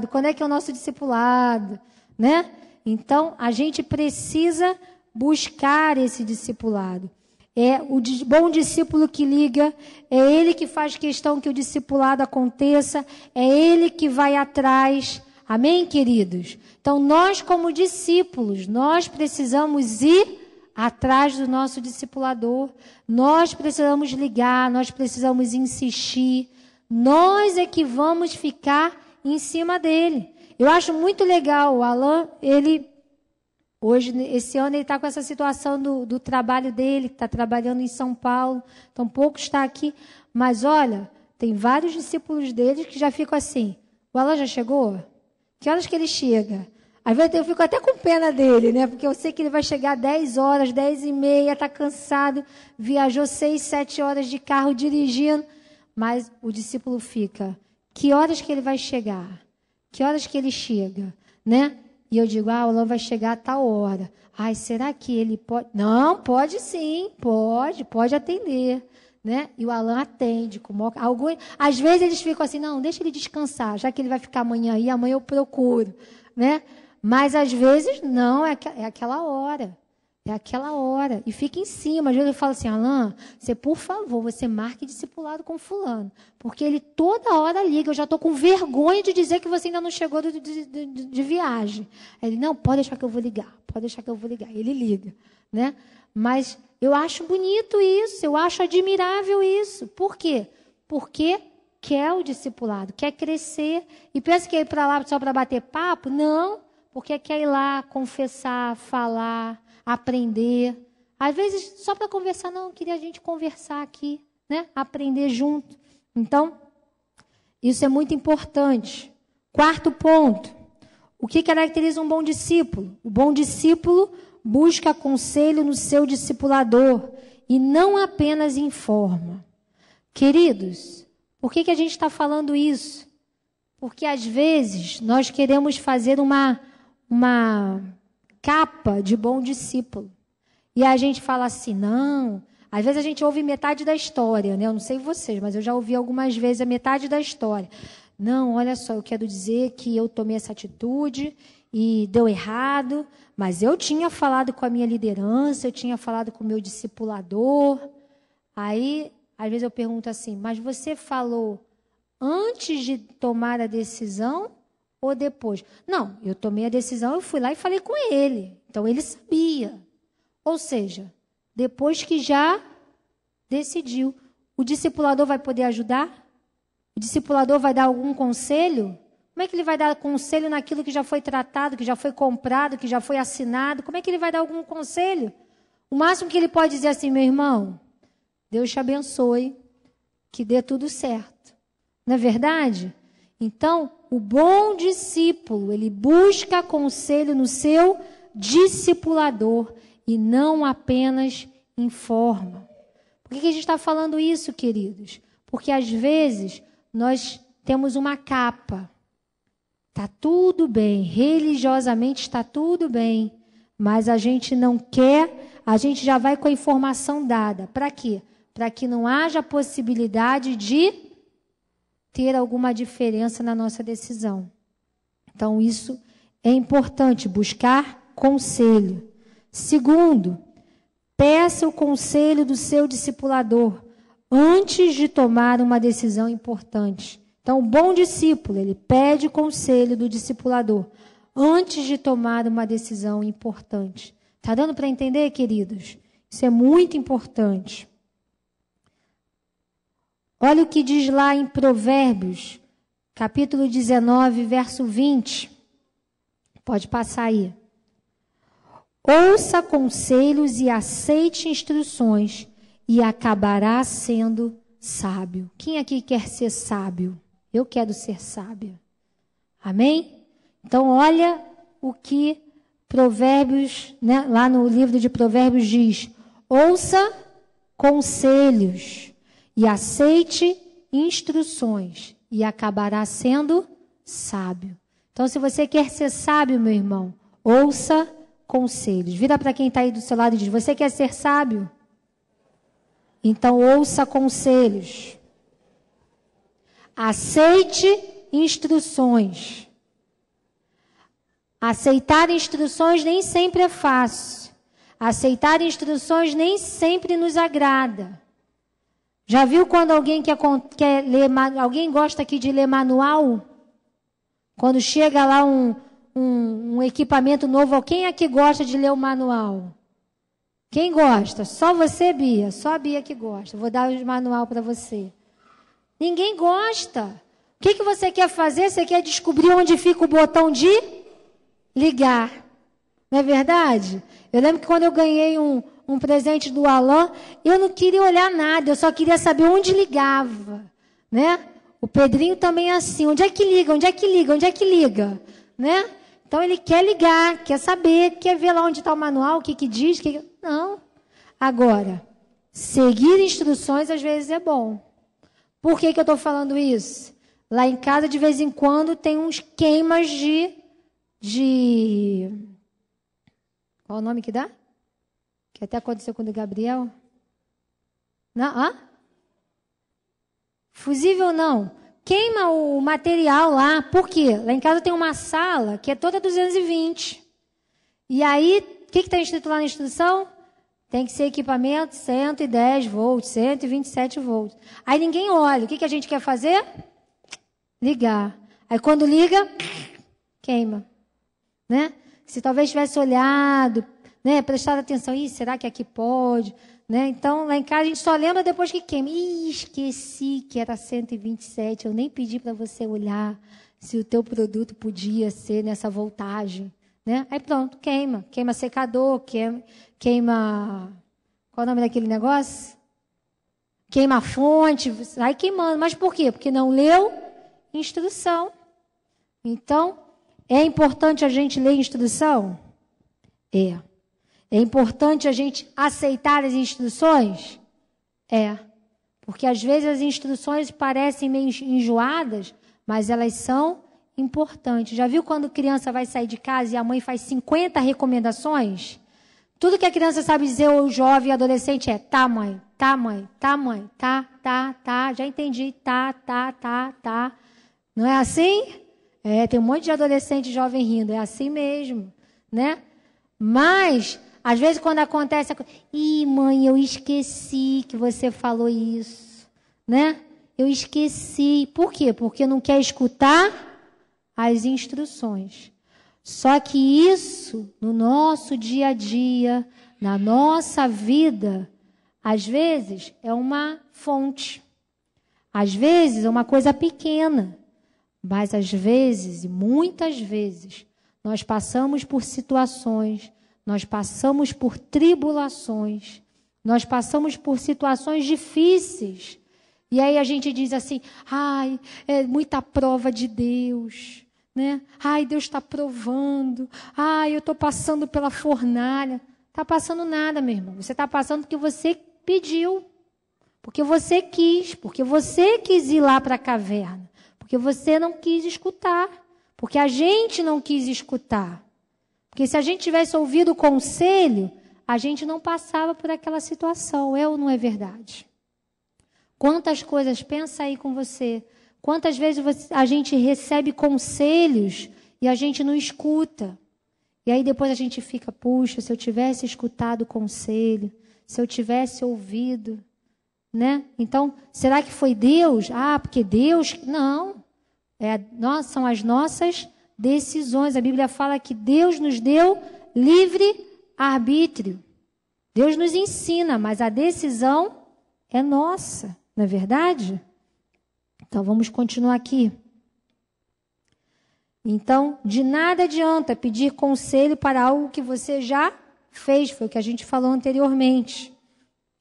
quando é que é o nosso discipulado, né? Então, a gente precisa buscar esse discipulado. É o bom discípulo que liga, é ele que faz questão que o discipulado aconteça, é ele que vai atrás. Amém, queridos? Então, nós como discípulos, nós precisamos ir atrás do nosso discipulador. Nós precisamos ligar, nós precisamos insistir. Nós é que vamos ficar em cima dele. Eu acho muito legal, o Alan, hoje, esse ano, ele está com essa situação do trabalho dele, que está trabalhando em São Paulo, então pouco está aqui. Mas, olha, tem vários discípulos dele que já ficam assim, o Alan já chegou? Que horas que ele chega? Às vezes eu fico até com pena dele, né? Porque eu sei que ele vai chegar 10 horas, 10h30, está cansado, viajou 6, 7 horas de carro dirigindo, mas o discípulo fica, que horas que ele vai chegar? Que horas que ele chega? Né? E eu digo, o Alan vai chegar a tal hora. Será que ele pode? Não, pode sim, pode atender. Né? E o Alan atende. Às vezes eles ficam assim, não, deixa ele descansar, já que ele vai ficar amanhã aí, amanhã eu procuro. Né? Mas às vezes não, é aquela hora. É aquela hora. E fica em cima. Às vezes eu falo assim, Alan, você, por favor, você marque discipulado com fulano. Porque ele toda hora liga. Eu já estou com vergonha de dizer que você ainda não chegou de viagem. Aí ele, não, pode deixar que eu vou ligar. Ele liga. Né? Mas eu acho bonito isso. Eu acho admirável isso. Por quê? Porque quer o discipulado, quer crescer. E pensa que é ir para lá só para bater papo? Não, porque quer ir lá confessar, falar, aprender. Às vezes, só para conversar, não, queria a gente conversar aqui, né? Aprender junto. Então, isso é muito importante. Quarto ponto. O que caracteriza um bom discípulo? O bom discípulo busca conselho no seu discipulador e não apenas informa. Queridos, por que a gente está falando isso? Porque às vezes nós queremos fazer uma capa de bom discípulo. E a gente fala assim, não. Às vezes a gente ouve metade da história, né? Eu não sei vocês, mas eu já ouvi algumas vezes a metade da história. Não, olha só, eu quero dizer que eu tomei essa atitude e deu errado, mas eu tinha falado com a minha liderança, eu tinha falado com o meu discipulador. Aí, às vezes eu pergunto assim, mas você falou antes de tomar a decisão ou depois? Não, eu tomei a decisão, eu fui lá e falei com ele. Então, ele sabia. Ou seja, depois que já decidiu, o discipulador vai poder ajudar? O discipulador vai dar algum conselho? Como é que ele vai dar conselho naquilo que já foi tratado, que já foi comprado, que já foi assinado? Como é que ele vai dar algum conselho? O máximo que ele pode dizer assim, meu irmão, Deus te abençoe, que dê tudo certo. Não é verdade? Então, o bom discípulo, ele busca conselho no seu discipulador e não apenas informa. Por que a gente está falando isso, queridos? Porque às vezes nós temos uma capa. Está tudo bem, religiosamente está tudo bem, mas a gente não quer, a gente já vai com a informação dada. Para quê? Para que não haja possibilidade de ter alguma diferença na nossa decisão. Então, isso é importante, buscar conselho. Segundo, peça o conselho do seu discipulador antes de tomar uma decisão importante. Então, o bom discípulo, ele pede conselho do discipulador antes de tomar uma decisão importante. Está dando para entender, queridos? Isso é muito importante. Olha o que diz lá em Provérbios, capítulo 19, verso 20. Pode passar aí. Ouça conselhos e aceite instruções, e acabará sendo sábio. Quem aqui quer ser sábio? Eu quero ser sábia. Amém? Então, olha o que Provérbios, né, lá no livro de Provérbios diz. Ouça conselhos e aceite instruções, e acabará sendo sábio. Então, se você quer ser sábio, meu irmão, ouça conselhos. Vira para quem está aí do seu lado e diz, você quer ser sábio? Então, ouça conselhos. Aceite instruções. Aceitar instruções nem sempre é fácil. Aceitar instruções nem sempre nos agrada. Já viu quando alguém quer ler, alguém gosta aqui de ler manual? Quando chega lá um equipamento novo, quem é que gosta de ler o manual? Quem gosta? Só você, Bia. Só a Bia que gosta. Vou dar o manual para você. Ninguém gosta. O que você quer fazer? Você quer descobrir onde fica o botão de ligar. Não é verdade? Eu lembro que quando eu ganhei um presente do Alain, eu não queria olhar nada, eu só queria saber onde ligava. Né? O Pedrinho também é assim. Onde é que liga? Onde é que liga? Onde é que liga? Né? Então, ele quer ligar, quer saber, quer ver lá onde está o manual, o que diz. Não. Agora, seguir instruções às vezes é bom. Por que eu estou falando isso? Lá em casa, de vez em quando, tem uns queimas de... Qual o nome que dá? Que até aconteceu com o Gabriel. Não? Fusível não. Queima o material lá. Por quê? Lá em casa tem uma sala que é toda 220. E aí, o que está escrito lá na instrução? Tem que ser equipamento 110 volts, 127 volts. Aí ninguém olha. O que a gente quer fazer? Ligar. Aí quando liga, queima. Né? Se talvez tivesse olhado, né, prestado atenção, será que aqui pode? né? Então, lá em casa, a gente só lembra depois que queima. Ih, esqueci que era 127. Eu nem pedi para você olhar se o teu produto podia ser nessa voltagem, né? Aí pronto, queima. Queima secador, queima... Qual é o nome daquele negócio? Queima a fonte, vai queimando. Mas por quê? Porque não leu instrução. Então, é importante a gente ler instrução? É. É importante a gente aceitar as instruções? É. Porque às vezes as instruções parecem meio enjoadas, mas elas são importantes. Já viu quando criança vai sair de casa e a mãe faz 50 recomendações? Tudo que a criança sabe dizer, ou o jovem, adolescente, é tá, mãe, tá, mãe, tá, mãe, tá, já entendi, tá. Não é assim? É, tem um monte de adolescente jovem rindo, é assim mesmo, né? Mas, às vezes, quando acontece a coisa, ih, mãe, eu esqueci que você falou isso, né? Eu esqueci. Por quê? Porque não quer escutar as instruções. Só que isso, no nosso dia a dia, na nossa vida, às vezes é uma fonte. Às vezes é uma coisa pequena. Mas às vezes, e muitas vezes, nós passamos por situações, nós passamos por tribulações, nós passamos por situações difíceis. E aí a gente diz assim, ai, é muita prova de Deus, né? Ai, Deus está provando. Ai, eu estou passando pela fornalha. Está passando nada, meu irmão. Você está passando porque você pediu, porque você quis ir lá para a caverna, porque você não quis escutar, porque a gente não quis escutar. Porque se a gente tivesse ouvido o conselho, a gente não passava por aquela situação. É ou não é verdade? Quantas coisas, pensa aí com você, quantas vezes a gente recebe conselhos e a gente não escuta. E aí depois a gente fica, puxa, se eu tivesse escutado o conselho, se eu tivesse ouvido, né? Então, será que foi Deus? Ah, porque Deus... Não. São as nossas decisões. A Bíblia fala que Deus nos deu livre arbítrio. Deus nos ensina, mas a decisão é nossa. Não é verdade? Então, vamos continuar aqui. Então, de nada adianta pedir conselho para algo que você já fez. Foi o que a gente falou anteriormente.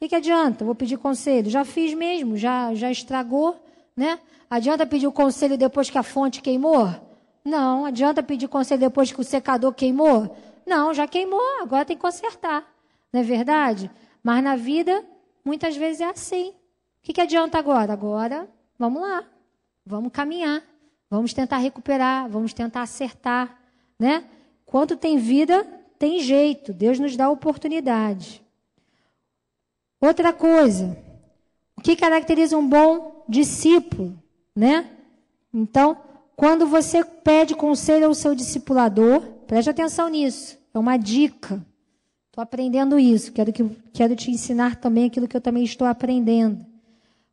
O que adianta? Eu vou pedir conselho. Já fiz mesmo, já estragou, né? Adianta pedir o conselho depois que a fonte queimou? Não. Adianta pedir conselho depois que o secador queimou? Não, já queimou, agora tem que consertar. Não é verdade? Mas na vida, muitas vezes é assim. O que adianta agora? Agora, vamos lá. Vamos caminhar. Vamos tentar recuperar. Vamos tentar acertar. Né? Quando tem vida, tem jeito. Deus nos dá oportunidade. Outra coisa. O que caracteriza um bom discípulo? Né? Então, quando você pede conselho ao seu discipulador, preste atenção nisso. É uma dica. Estou aprendendo isso. Quero te ensinar também aquilo que eu também estou aprendendo.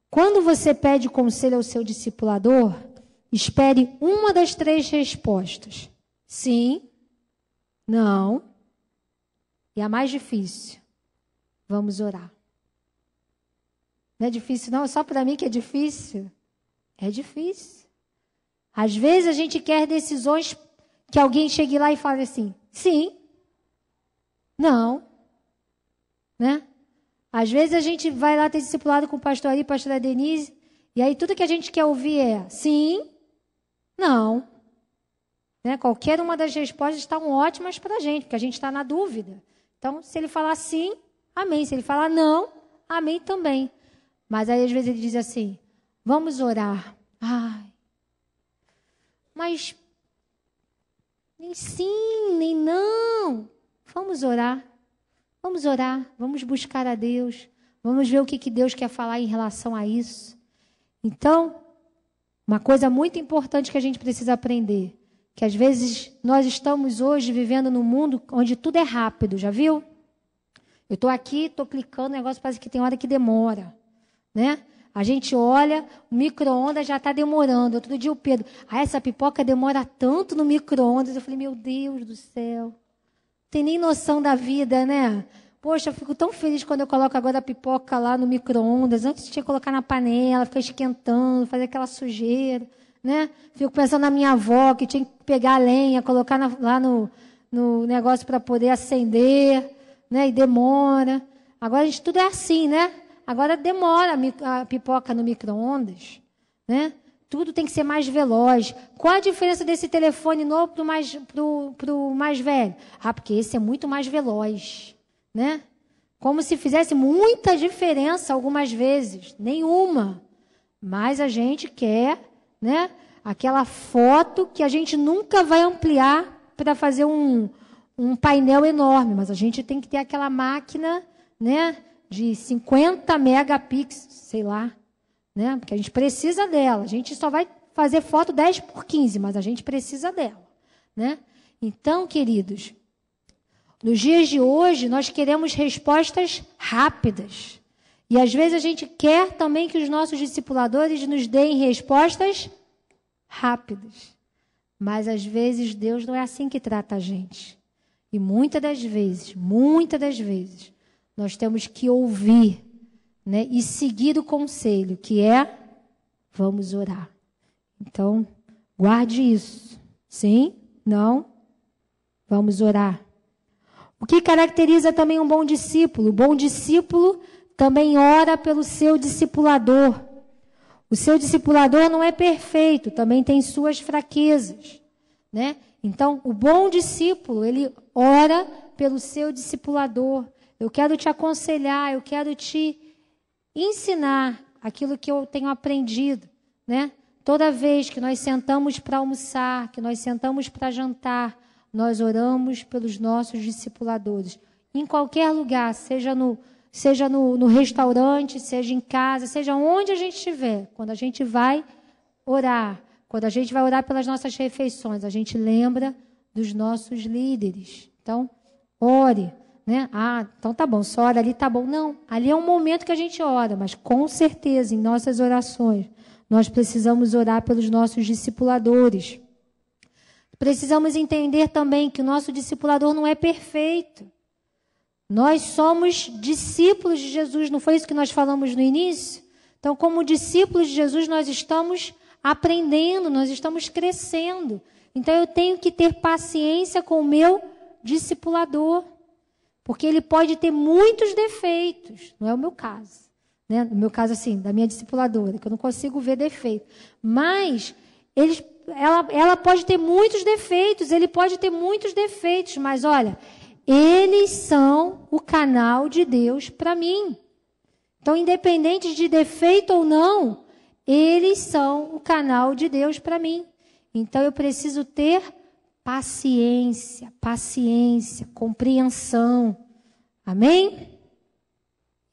Quando você pede conselho ao seu discipulador, espere uma das 3 respostas. Sim, não e a mais difícil. Vamos orar. Não é difícil não? É só para mim que é difícil? É difícil. Às vezes a gente quer decisões que alguém chegue lá e fale assim, sim, não, né? Às vezes a gente vai lá ter discipulado com o pastor Ari, pastora Denise, e aí tudo que a gente quer ouvir é sim, não. Né? Qualquer uma das respostas estão ótimas para a gente, porque a gente está na dúvida. Então, se ele falar sim, amém. Se ele falar não, amém também. Mas aí às vezes ele diz assim, vamos orar. Ai, mas nem sim, nem não. Vamos orar. Vamos orar, vamos buscar a Deus, vamos ver o que Deus quer falar em relação a isso. Então, uma coisa muito importante que a gente precisa aprender, que às vezes nós estamos hoje vivendo num mundo onde tudo é rápido, já viu? Eu estou aqui, estou clicando, o negócio parece que tem hora que demora, né? A gente olha, o micro-ondas já está demorando. Outro dia o Pedro, essa pipoca demora tanto no micro-ondas. Eu falei, meu Deus do céu. Tem nem noção da vida, né? Poxa, eu fico tão feliz quando eu coloco agora a pipoca lá no micro-ondas. Antes tinha que colocar na panela, ficar esquentando, fazer aquela sujeira, né? Fico pensando na minha avó, que tinha que pegar a lenha, colocar lá no negócio para poder acender, né? E demora. Agora tudo é assim, né? Agora demora a pipoca no micro-ondas, né? Tudo tem que ser mais veloz. Qual a diferença desse telefone novo pro mais velho? Ah, porque esse é muito mais veloz, né? Como se fizesse muita diferença algumas vezes. Nenhuma. Mas a gente quer, né? Aquela foto que a gente nunca vai ampliar para fazer um painel enorme. Mas a gente tem que ter aquela máquina, né? De 50 megapixels, sei lá. Né? Porque a gente precisa dela. A gente só vai fazer foto 10x15, mas a gente precisa dela. Né? Então, queridos, nos dias de hoje, nós queremos respostas rápidas. E às vezes a gente quer também que os nossos discipuladores nos deem respostas rápidas. Mas às vezes Deus não é assim que trata a gente. E muitas das vezes, nós temos que ouvir, né, e seguir o conselho, que é, vamos orar. Então, guarde isso. Sim? Não? Vamos orar. O que caracteriza também um bom discípulo? O bom discípulo também ora pelo seu discipulador. O seu discipulador não é perfeito, também tem suas fraquezas, né? Então, o bom discípulo, ele ora pelo seu discipulador. Eu quero te aconselhar, eu quero te ensinar aquilo que eu tenho aprendido, né? Toda vez que nós sentamos para almoçar, que nós sentamos para jantar, nós oramos pelos nossos discipuladores. Em qualquer lugar, seja no restaurante, seja em casa, seja onde a gente estiver, quando a gente vai orar, quando a gente vai orar pelas nossas refeições, a gente lembra dos nossos líderes. Então, ore. Né? Ah, então tá bom, só ora ali, tá bom. Não, ali é um momento que a gente ora, mas com certeza, em nossas orações, nós precisamos orar pelos nossos discipuladores. Precisamos entender também que o nosso discipulador não é perfeito. Nós somos discípulos de Jesus, não foi isso que nós falamos no início? Então, como discípulos de Jesus, nós estamos aprendendo, nós estamos crescendo. Então, eu tenho que ter paciência com o meu discipulador. Porque ele pode ter muitos defeitos. Não é o meu caso. Né? No meu caso, assim, da minha discipuladora, que eu não consigo ver defeito. Mas ela pode ter muitos defeitos, ele pode ter muitos defeitos. Mas, olha, eles são o canal de Deus para mim. Então, independente de defeito ou não, eles são o canal de Deus para mim. Então, eu preciso ter paciência, compreensão. Amém?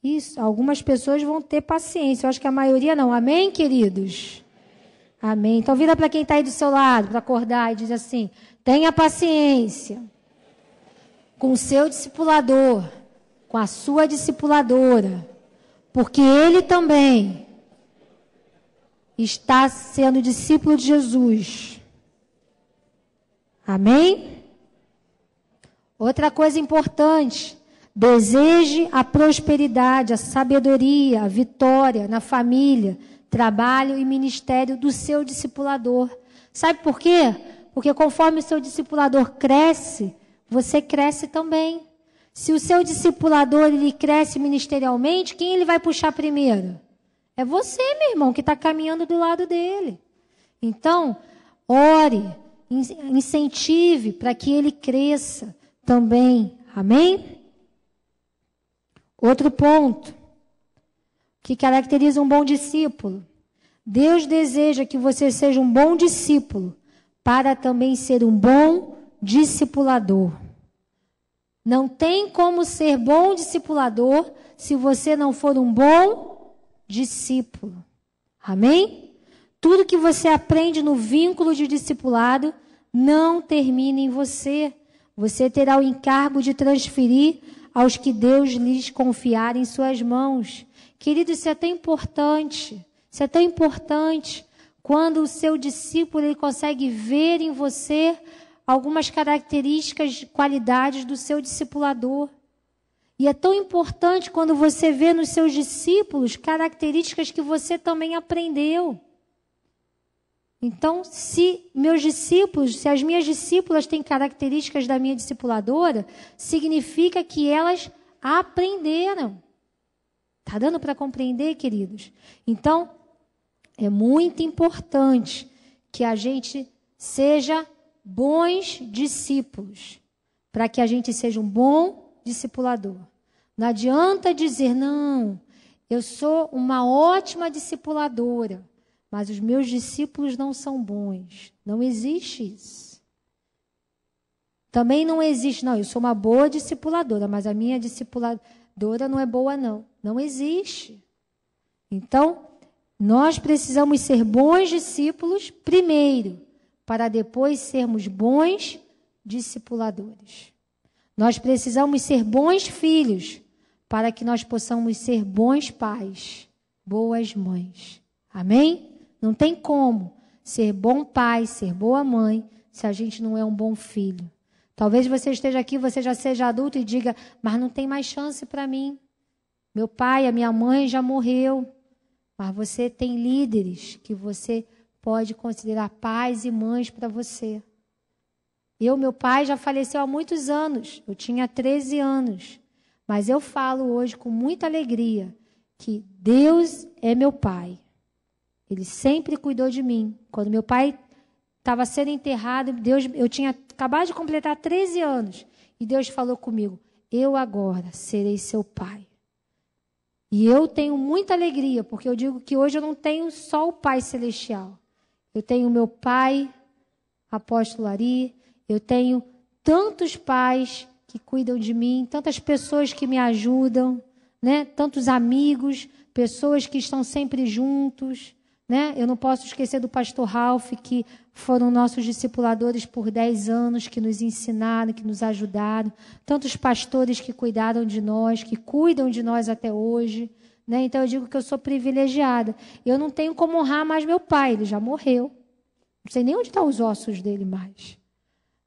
Isso, algumas pessoas vão ter paciência. Eu acho que a maioria não. Amém, queridos? Amém. Então, vira para quem está aí do seu lado, para acordar, e diz assim: tenha paciência com o seu discipulador, com a sua discipuladora, porque ele também está sendo discípulo de Jesus. Amém? Outra coisa importante, deseje a prosperidade, a sabedoria, a vitória na família, trabalho e ministério do seu discipulador. Sabe por quê? Porque conforme o seu discipulador cresce, você cresce também. Se o seu discipulador ele cresce ministerialmente, quem ele vai puxar primeiro? É você, meu irmão, que está caminhando do lado dele. Então, ore, incentive para que ele cresça também. Amém? Outro ponto que caracteriza um bom discípulo. Deus deseja que você seja um bom discípulo para também ser um bom discipulador. Não tem como ser bom discipulador se você não for um bom discípulo. Amém? Tudo que você aprende no vínculo de discipulado não termina em você. Você terá o encargo de transferir aos que Deus lhes confiar em suas mãos. Querido, isso é tão importante. Isso é tão importante. Quando o seu discípulo ele consegue ver em você algumas características, qualidades do seu discipulador. E é tão importante quando você vê nos seus discípulos características que você também aprendeu. Então, se meus discípulos, se as minhas discípulas têm características da minha discipuladora, significa que elas aprenderam. Está dando para compreender, queridos? Então, é muito importante que a gente seja bons discípulos, para que a gente seja um bom discipulador. Não adianta dizer, não, eu sou uma ótima discipuladora, mas os meus discípulos não são bons. Não existe isso. Também não existe, não, eu sou uma boa discipuladora, mas a minha discipuladora não é boa, não. Não existe. Então, nós precisamos ser bons discípulos primeiro, para depois sermos bons discipuladores. Nós precisamos ser bons filhos, para que nós possamos ser bons pais, boas mães. Amém? Não tem como ser bom pai, ser boa mãe, se a gente não é um bom filho. Talvez você esteja aqui, você já seja adulto e diga, mas não tem mais chance para mim. Meu pai, a minha mãe já morreu. Mas você tem líderes que você pode considerar pais e mães para você. Meu pai já faleceu há muitos anos. Eu tinha 13 anos. Mas eu falo hoje com muita alegria que Deus é meu pai. Ele sempre cuidou de mim. Quando meu pai estava sendo enterrado, eu tinha acabado de completar 13 anos. E Deus falou comigo, eu agora serei seu pai. E eu tenho muita alegria, porque eu digo que hoje eu não tenho só o Pai Celestial. Eu tenho o meu pai, apóstolo Ari, eu tenho tantos pais que cuidam de mim, tantas pessoas que me ajudam, né? Tantos amigos, pessoas que estão sempre juntos, né? Eu não posso esquecer do pastor Ralph, que foram nossos discipuladores por 10 anos, que nos ensinaram, que nos ajudaram. Tantos pastores que cuidaram de nós, que cuidam de nós até hoje, né? Então eu digo que eu sou privilegiada. Eu não tenho como honrar mais meu pai, ele já morreu. Não sei nem onde estão os ossos dele mais.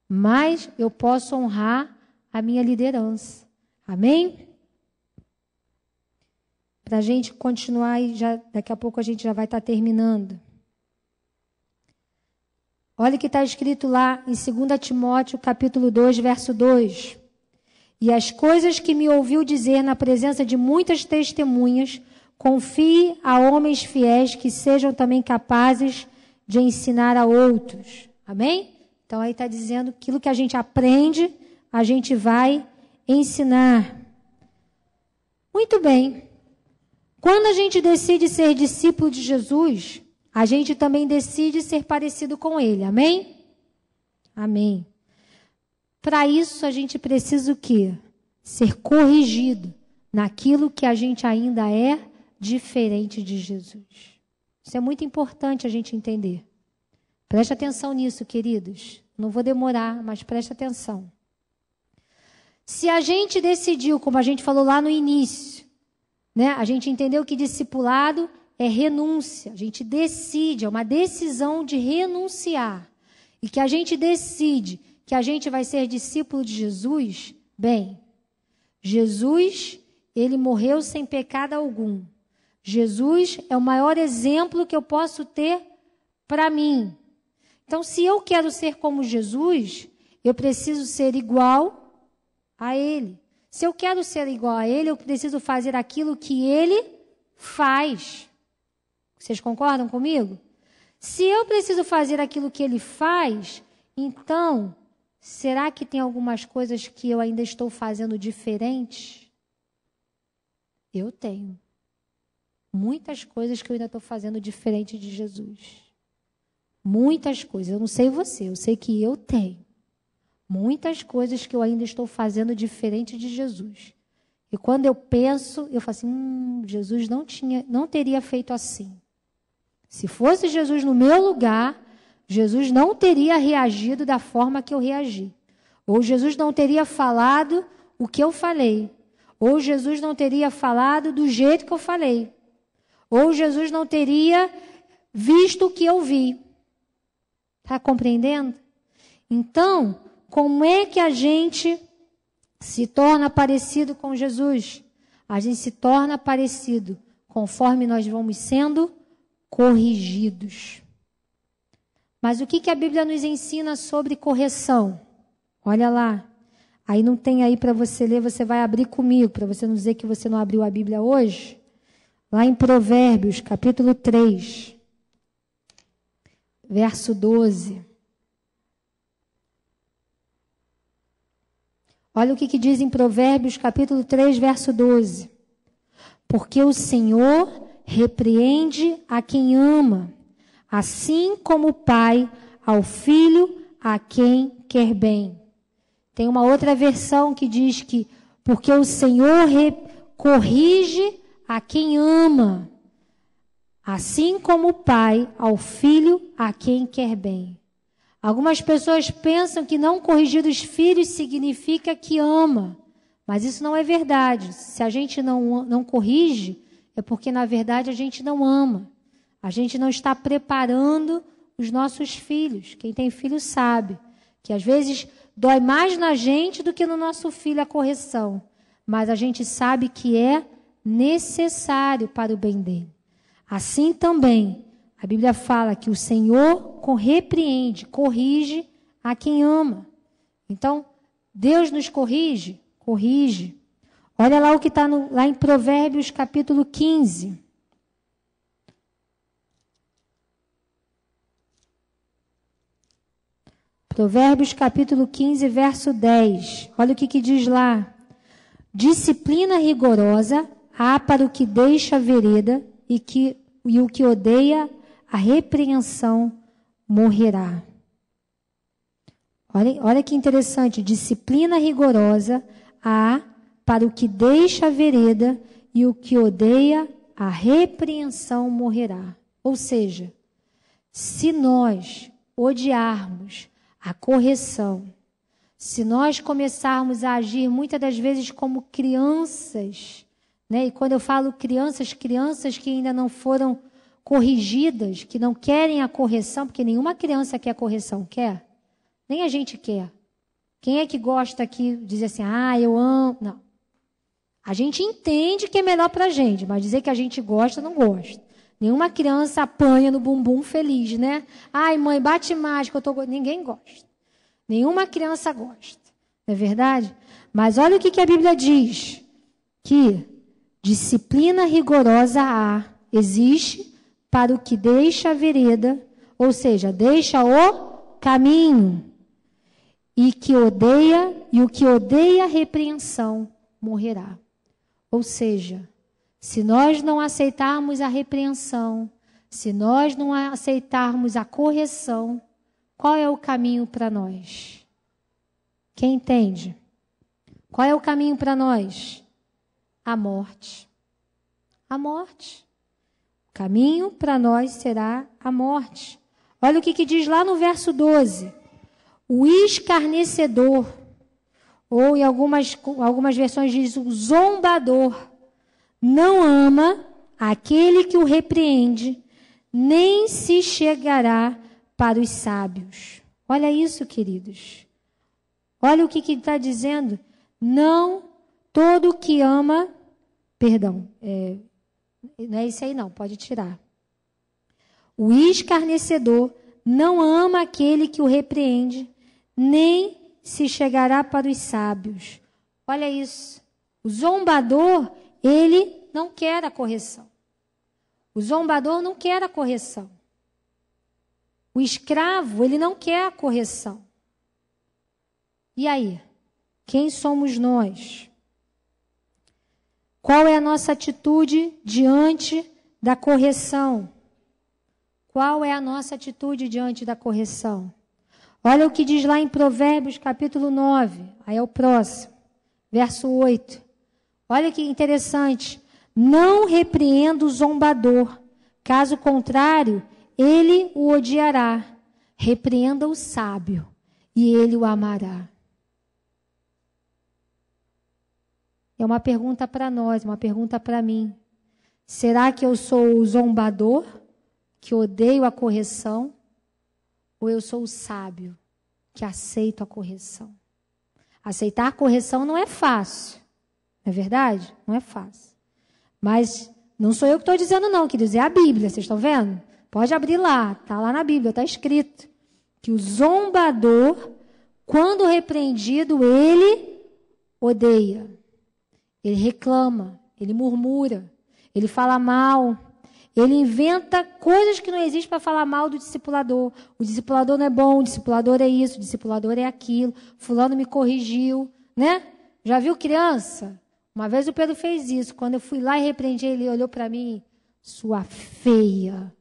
Mas eu posso honrar a minha liderança. Amém? Para a gente continuar, e daqui a pouco a gente já vai estar terminando. Olha o que está escrito lá em 2 Timóteo, capítulo 2, verso 2. E as coisas que me ouviu dizer na presença de muitas testemunhas, confie a homens fiéis que sejam também capazes de ensinar a outros. Amém? Então aí está dizendo que aquilo que a gente aprende, a gente vai ensinar. Muito bem. Quando a gente decide ser discípulo de Jesus, a gente também decide ser parecido com Ele. Amém? Amém. Para isso, a gente precisa o quê? Ser corrigido naquilo que a gente ainda é diferente de Jesus. Isso é muito importante a gente entender. Preste atenção nisso, queridos. Não vou demorar, mas preste atenção. Se a gente decidiu, como a gente falou lá no início, né? A gente entendeu que discipulado é renúncia. A gente decide, é uma decisão de renunciar. E que a gente decide que a gente vai ser discípulo de Jesus, bem, Jesus, ele morreu sem pecado algum. Jesus é o maior exemplo que eu posso ter para mim. Então, se eu quero ser como Jesus, eu preciso ser igual a Ele. Se eu quero ser igual a Ele, eu preciso fazer aquilo que Ele faz. Vocês concordam comigo? Se eu preciso fazer aquilo que Ele faz, então, será que tem algumas coisas que eu ainda estou fazendo diferente? Eu tenho. Muitas coisas que eu ainda estou fazendo diferente de Jesus. Muitas coisas. Eu não sei você, eu sei que eu tenho. Muitas coisas que eu ainda estou fazendo diferente de Jesus. E quando eu penso, eu falo assim, Jesus não teria feito assim. Se fosse Jesus no meu lugar, Jesus não teria reagido da forma que eu reagi. Ou Jesus não teria falado o que eu falei. Ou Jesus não teria falado do jeito que eu falei. Ou Jesus não teria visto o que eu vi. Está compreendendo? Então, como é que a gente se torna parecido com Jesus. A gente se torna parecido conforme nós vamos sendo corrigidos. Mas o que a Bíblia nos ensina sobre correção? Olha lá. Aí não tem aí para você ler, você vai abrir comigo, para você não dizer que você não abriu a Bíblia hoje. Lá em Provérbios, capítulo 3, verso 12. Olha o que diz em Provérbios, capítulo 3, verso 12. Porque o Senhor repreende a quem ama, assim como o pai ao filho a quem quer bem. Tem uma outra versão que diz que porque o Senhor corrige a quem ama, assim como o pai ao filho a quem quer bem. Algumas pessoas pensam que não corrigir os filhos significa que ama, mas isso não é verdade. Se a gente não corrige, é porque na verdade a gente não ama. A gente não está preparando os nossos filhos. Quem tem filho sabe que às vezes dói mais na gente do que no nosso filho a correção. Mas a gente sabe que é necessário para o bem dele. Assim também, a Bíblia fala que o Senhor repreende, corrige a quem ama. Então, Deus nos corrige? Corrige. Olha lá o que está lá em Provérbios capítulo 15. Provérbios capítulo 15, verso 10. Olha o que diz lá. Disciplina rigorosa há para o que deixa a vereda e o que odeia a repreensão morrerá. Olha que interessante. Disciplina rigorosa há para o que deixa a vereda e o que odeia a repreensão morrerá. Ou seja, se nós odiarmos a correção, se nós começarmos a agir muitas das vezes como crianças, né? E quando eu falo crianças que ainda não foram corrigidas, que não querem a correção, porque nenhuma criança quer correção, quer? Nem a gente quer. Quem é que gosta aqui de dizer assim, eu amo? Não. A gente entende que é melhor para a gente, mas dizer que a gente gosta, não gosta. Nenhuma criança apanha no bumbum feliz, né? Ai, mãe, bate mais que eu tô... Ninguém gosta. Nenhuma criança gosta. Não é verdade? Mas olha o que a Bíblia diz. Que disciplina rigorosa existe para o que deixa a vereda, ou seja, deixa o caminho. E o que odeia a repreensão morrerá. Ou seja, se nós não aceitarmos a repreensão, se nós não aceitarmos a correção, qual é o caminho para nós? Quem entende? Qual é o caminho para nós? A morte. A morte. O caminho para nós será a morte. Olha o que diz lá no verso 12. O escarnecedor, ou em algumas versões diz o zombador, não ama aquele que o repreende, nem se chegará para os sábios. Olha isso, queridos. Olha o que está dizendo. Não todo que ama... Perdão, não é isso aí não, pode tirar. O escarnecedor não ama aquele que o repreende, nem se chegará para os sábios. Olha isso. O zombador, ele não quer a correção. O zombador não quer a correção. O escravo, ele não quer a correção. E aí? Quem somos nós? Qual é a nossa atitude diante da correção? Qual é a nossa atitude diante da correção? Olha o que diz lá em Provérbios, capítulo 9. Aí é o próximo. Verso 8. Olha que interessante. Não repreenda o zombador. Caso contrário, ele o odiará. Repreenda o sábio, e ele o amará. É uma pergunta para nós, uma pergunta para mim. Será que eu sou o zombador, que odeio a correção? Ou eu sou o sábio, que aceito a correção? Aceitar correção não é fácil. Não é verdade? Não é fácil. Mas não sou eu que estou dizendo não, queridos. É a Bíblia, vocês estão vendo? Pode abrir lá. Está lá na Bíblia, está escrito. Que o zombador, quando repreendido, ele odeia. Ele reclama. Ele murmura. Ele fala mal. Ele inventa coisas que não existem para falar mal do discipulador. O discipulador não é bom, o discipulador é isso, o discipulador é aquilo. Fulano me corrigiu, né? Já viu criança? Uma vez o Pedro fez isso. Quando eu fui lá e repreendi, ele olhou para mim, sua feia.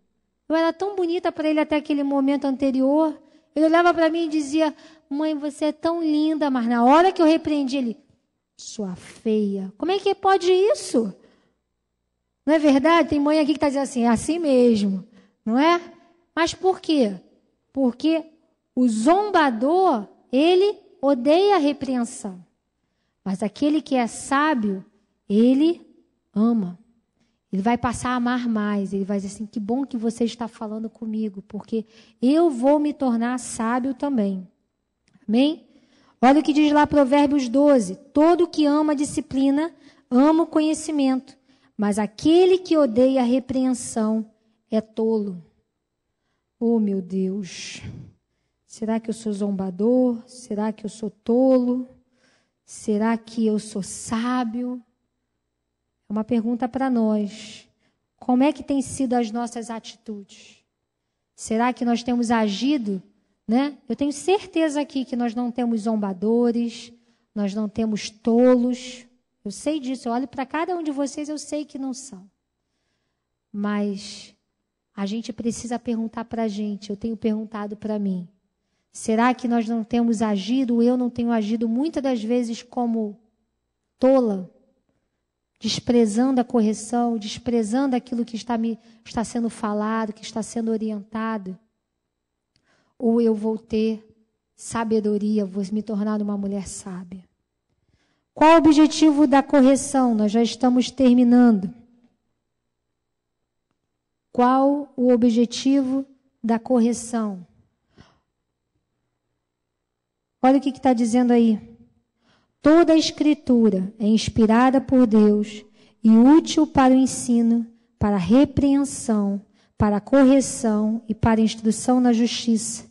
Eu era tão bonita para ele até aquele momento anterior. Ele olhava para mim e dizia, mãe, você é tão linda. Mas na hora que eu repreendi, ele, sua feia. Como é que pode isso? Não é verdade? Tem mãe aqui que está dizendo assim, é assim mesmo, não é? Mas por quê? Porque o zombador, ele odeia a repreensão. Mas aquele que é sábio, ele ama. Ele vai passar a amar mais. Ele vai dizer assim, que bom que você está falando comigo, porque eu vou me tornar sábio também. Amém? Olha o que diz lá Provérbios 12. Todo que ama a disciplina, ama o conhecimento. Mas aquele que odeia a repreensão é tolo. Oh, meu Deus. Será que eu sou zombador? Será que eu sou tolo? Será que eu sou sábio? É uma pergunta para nós. Como é que tem sido as nossas atitudes? Será que nós temos agido, né? Eu tenho certeza aqui que nós não temos zombadores, nós não temos tolos. Eu sei disso, eu olho para cada um de vocês, eu sei que não são. Mas a gente precisa perguntar para a gente, eu tenho perguntado para mim. Será que nós não temos agido, eu não tenho agido muitas das vezes como tola? Desprezando a correção, desprezando aquilo que está sendo falado, que está sendo orientado? Ou eu vou ter sabedoria, vou me tornar uma mulher sábia? Qual o objetivo da correção? Nós já estamos terminando. Qual o objetivo da correção? Olha o que está dizendo aí. Toda a Escritura é inspirada por Deus e útil para o ensino, para a repreensão, para a correção e para a instrução na justiça,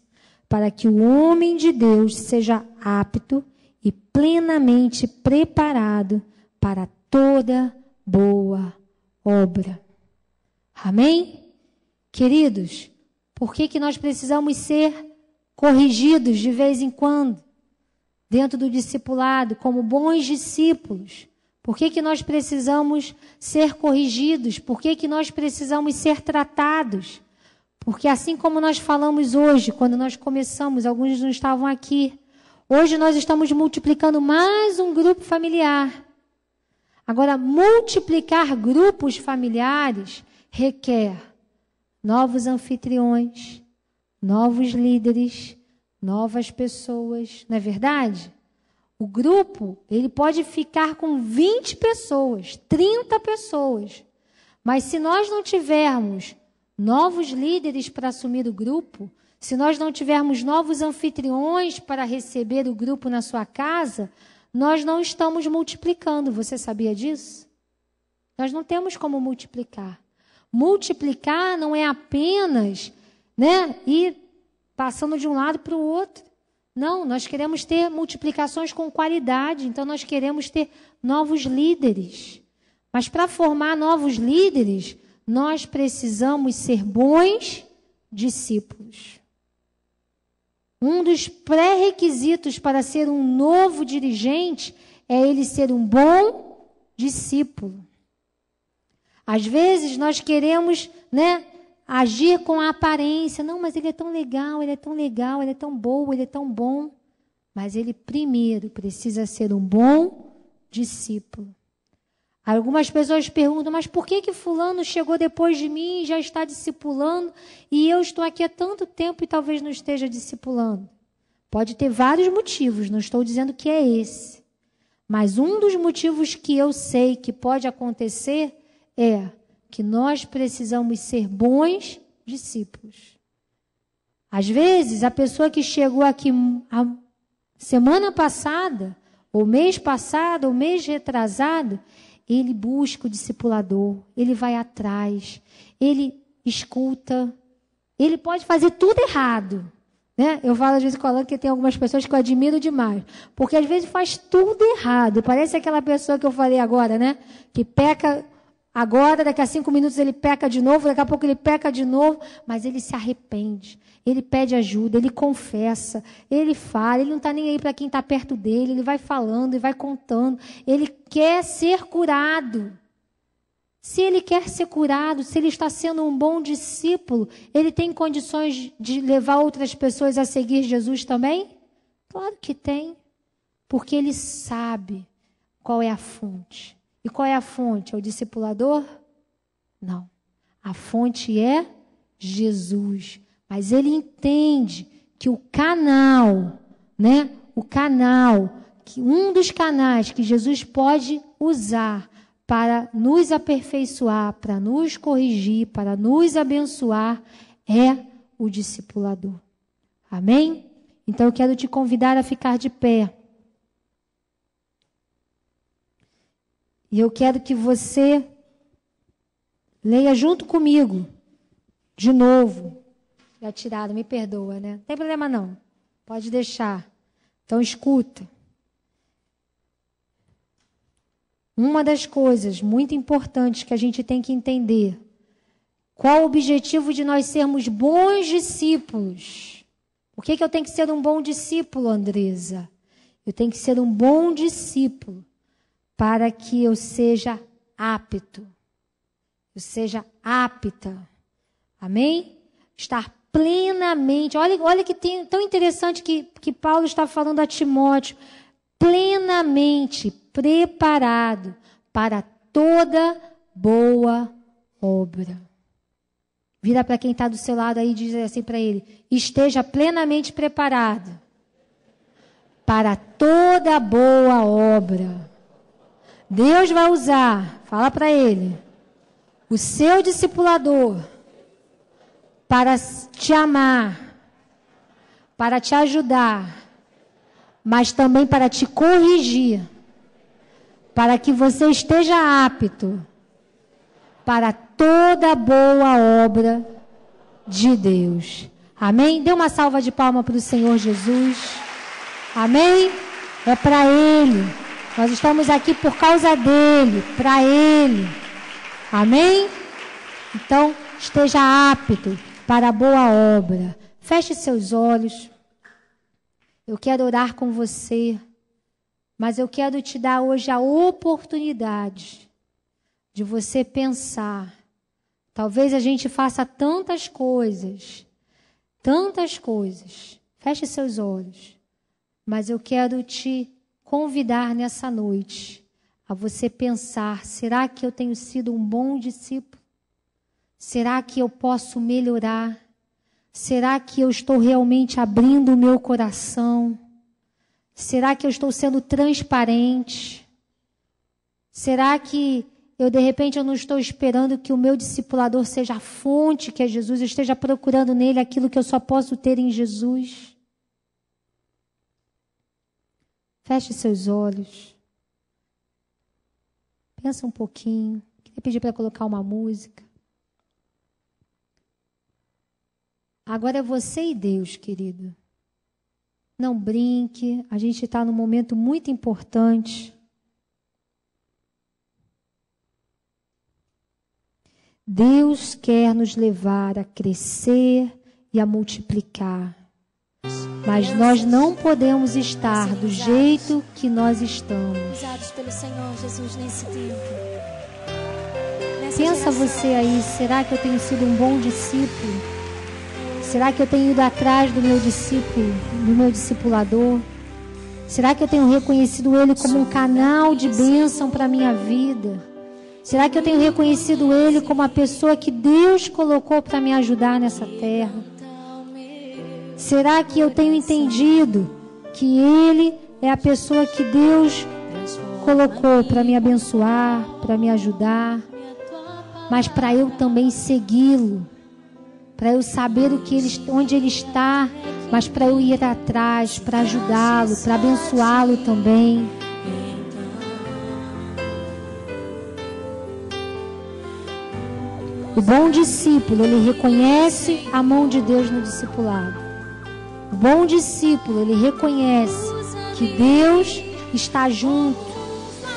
para que o homem de Deus seja apto e plenamente preparado para toda boa obra. Amém? Queridos, por que nós precisamos ser corrigidos de vez em quando, dentro do discipulado, como bons discípulos? Por que nós precisamos ser corrigidos? Por que nós precisamos ser tratados? Porque assim como nós falamos hoje, quando nós começamos, alguns não estavam aqui, hoje nós estamos multiplicando mais um grupo familiar. Agora, multiplicar grupos familiares requer novos anfitriões, novos líderes, novas pessoas, não é verdade? O grupo, ele pode ficar com 20 pessoas, 30 pessoas. Mas se nós não tivermos novos líderes para assumir o grupo, se nós não tivermos novos anfitriões para receber o grupo na sua casa, nós não estamos multiplicando. Você sabia disso? Nós não temos como multiplicar. Multiplicar não é apenas, né, ir passando de um lado para o outro. Não, nós queremos ter multiplicações com qualidade. Então, nós queremos ter novos líderes. Mas para formar novos líderes, nós precisamos ser bons discípulos. Um dos pré-requisitos para ser um novo dirigente é ele ser um bom discípulo. Às vezes nós queremos, né, agir com a aparência. Não, mas ele é tão legal, ele é tão legal, ele é tão boa, ele é tão bom. Mas ele primeiro precisa ser um bom discípulo. Algumas pessoas perguntam, mas por que fulano chegou depois de mim e já está discipulando e eu estou aqui há tanto tempo e talvez não esteja discipulando? Pode ter vários motivos, não estou dizendo que é esse. Mas um dos motivos que eu sei que pode acontecer é que nós precisamos ser bons discípulos. Às vezes, a pessoa que chegou aqui há semana passada, ou mês passado, ou mês retrasado, ele busca o discipulador, ele vai atrás, ele escuta, ele pode fazer tudo errado. Né? Eu falo às vezes com a Alan que tem algumas pessoas que eu admiro demais, porque às vezes faz tudo errado. Parece aquela pessoa que eu falei agora, né? Que peca agora, daqui a 5 minutos ele peca de novo, daqui a pouco ele peca de novo, mas ele se arrepende, ele pede ajuda, ele confessa, ele fala, ele não está nem aí para quem está perto dele, ele vai falando e vai contando, ele quer ser curado. Se ele quer ser curado, se ele está sendo um bom discípulo, ele tem condições de levar outras pessoas a seguir Jesus também? Claro que tem, porque ele sabe qual é a fonte. E qual é a fonte? É o discipulador? Não. A fonte é Jesus. Mas ele entende que o canal, né? O canal, que um dos canais que Jesus pode usar para nos aperfeiçoar, para nos corrigir, para nos abençoar, é o discipulador. Amém? Então eu quero te convidar a ficar de pé. E eu quero que você leia junto comigo, de novo. Já tiraram, me perdoa, né? Não tem problema não, pode deixar. Então escuta. Uma das coisas muito importantes que a gente tem que entender, qual o objetivo de nós sermos bons discípulos? Por que eu tenho que ser um bom discípulo, Andresa? Eu tenho que ser um bom discípulo para que eu seja apto. Eu seja apta. Amém? Estar plenamente. Olha que tão interessante que Paulo está falando a Timóteo. Plenamente preparado para toda boa obra. Vira para quem está do seu lado aí e diz assim para ele: esteja plenamente preparado para toda boa obra. Deus vai usar, fala para ele, o seu discipulador para te amar, para te ajudar, mas também para te corrigir, para que você esteja apto para toda boa obra de Deus. Amém? Dê uma salva de palmas para o Senhor Jesus. Amém? É para Ele. Nós estamos aqui por causa dEle, para Ele. Amém? Então, esteja apto para a boa obra. Feche seus olhos. Eu quero orar com você, mas eu quero te dar hoje a oportunidade de você pensar. Talvez a gente faça tantas coisas. Feche seus olhos. Mas eu quero te convidar nessa noite a você pensar: será que eu tenho sido um bom discípulo? Será que eu posso melhorar? Será que eu estou realmente abrindo o meu coração? Será que eu estou sendo transparente? Será que eu, de repente, eu não estou esperando que o meu discipulador seja a fonte, que é Jesus, eu esteja procurando nele aquilo que eu só posso ter em Jesus? Feche seus olhos. Pensa um pouquinho. Queria pedir para colocar uma música. Agora é você e Deus, querido. Não brinque. A gente está num momento muito importante. Deus quer nos levar a crescer e a multiplicar. Mas nós não podemos estar do jeito que nós estamos. Usados pelo Senhor Jesus nesse tempo. Pensa você aí, será que eu tenho sido um bom discípulo? Será que eu tenho ido atrás do meu discípulo, do meu discipulador? Será que eu tenho reconhecido ele como um canal de bênção para a minha vida? Será que eu tenho reconhecido ele como a pessoa que Deus colocou para me ajudar nessa terra? Será que eu tenho entendido que ele é a pessoa que Deus colocou para me abençoar, para me ajudar, mas para eu também segui-lo, para eu saber onde ele está mas para eu ir atrás, para ajudá-lo, para abençoá-lo também. O bom discípulo, ele reconhece a mão de Deus no discipulado. O bom discípulo, ele reconhece que Deus está junto.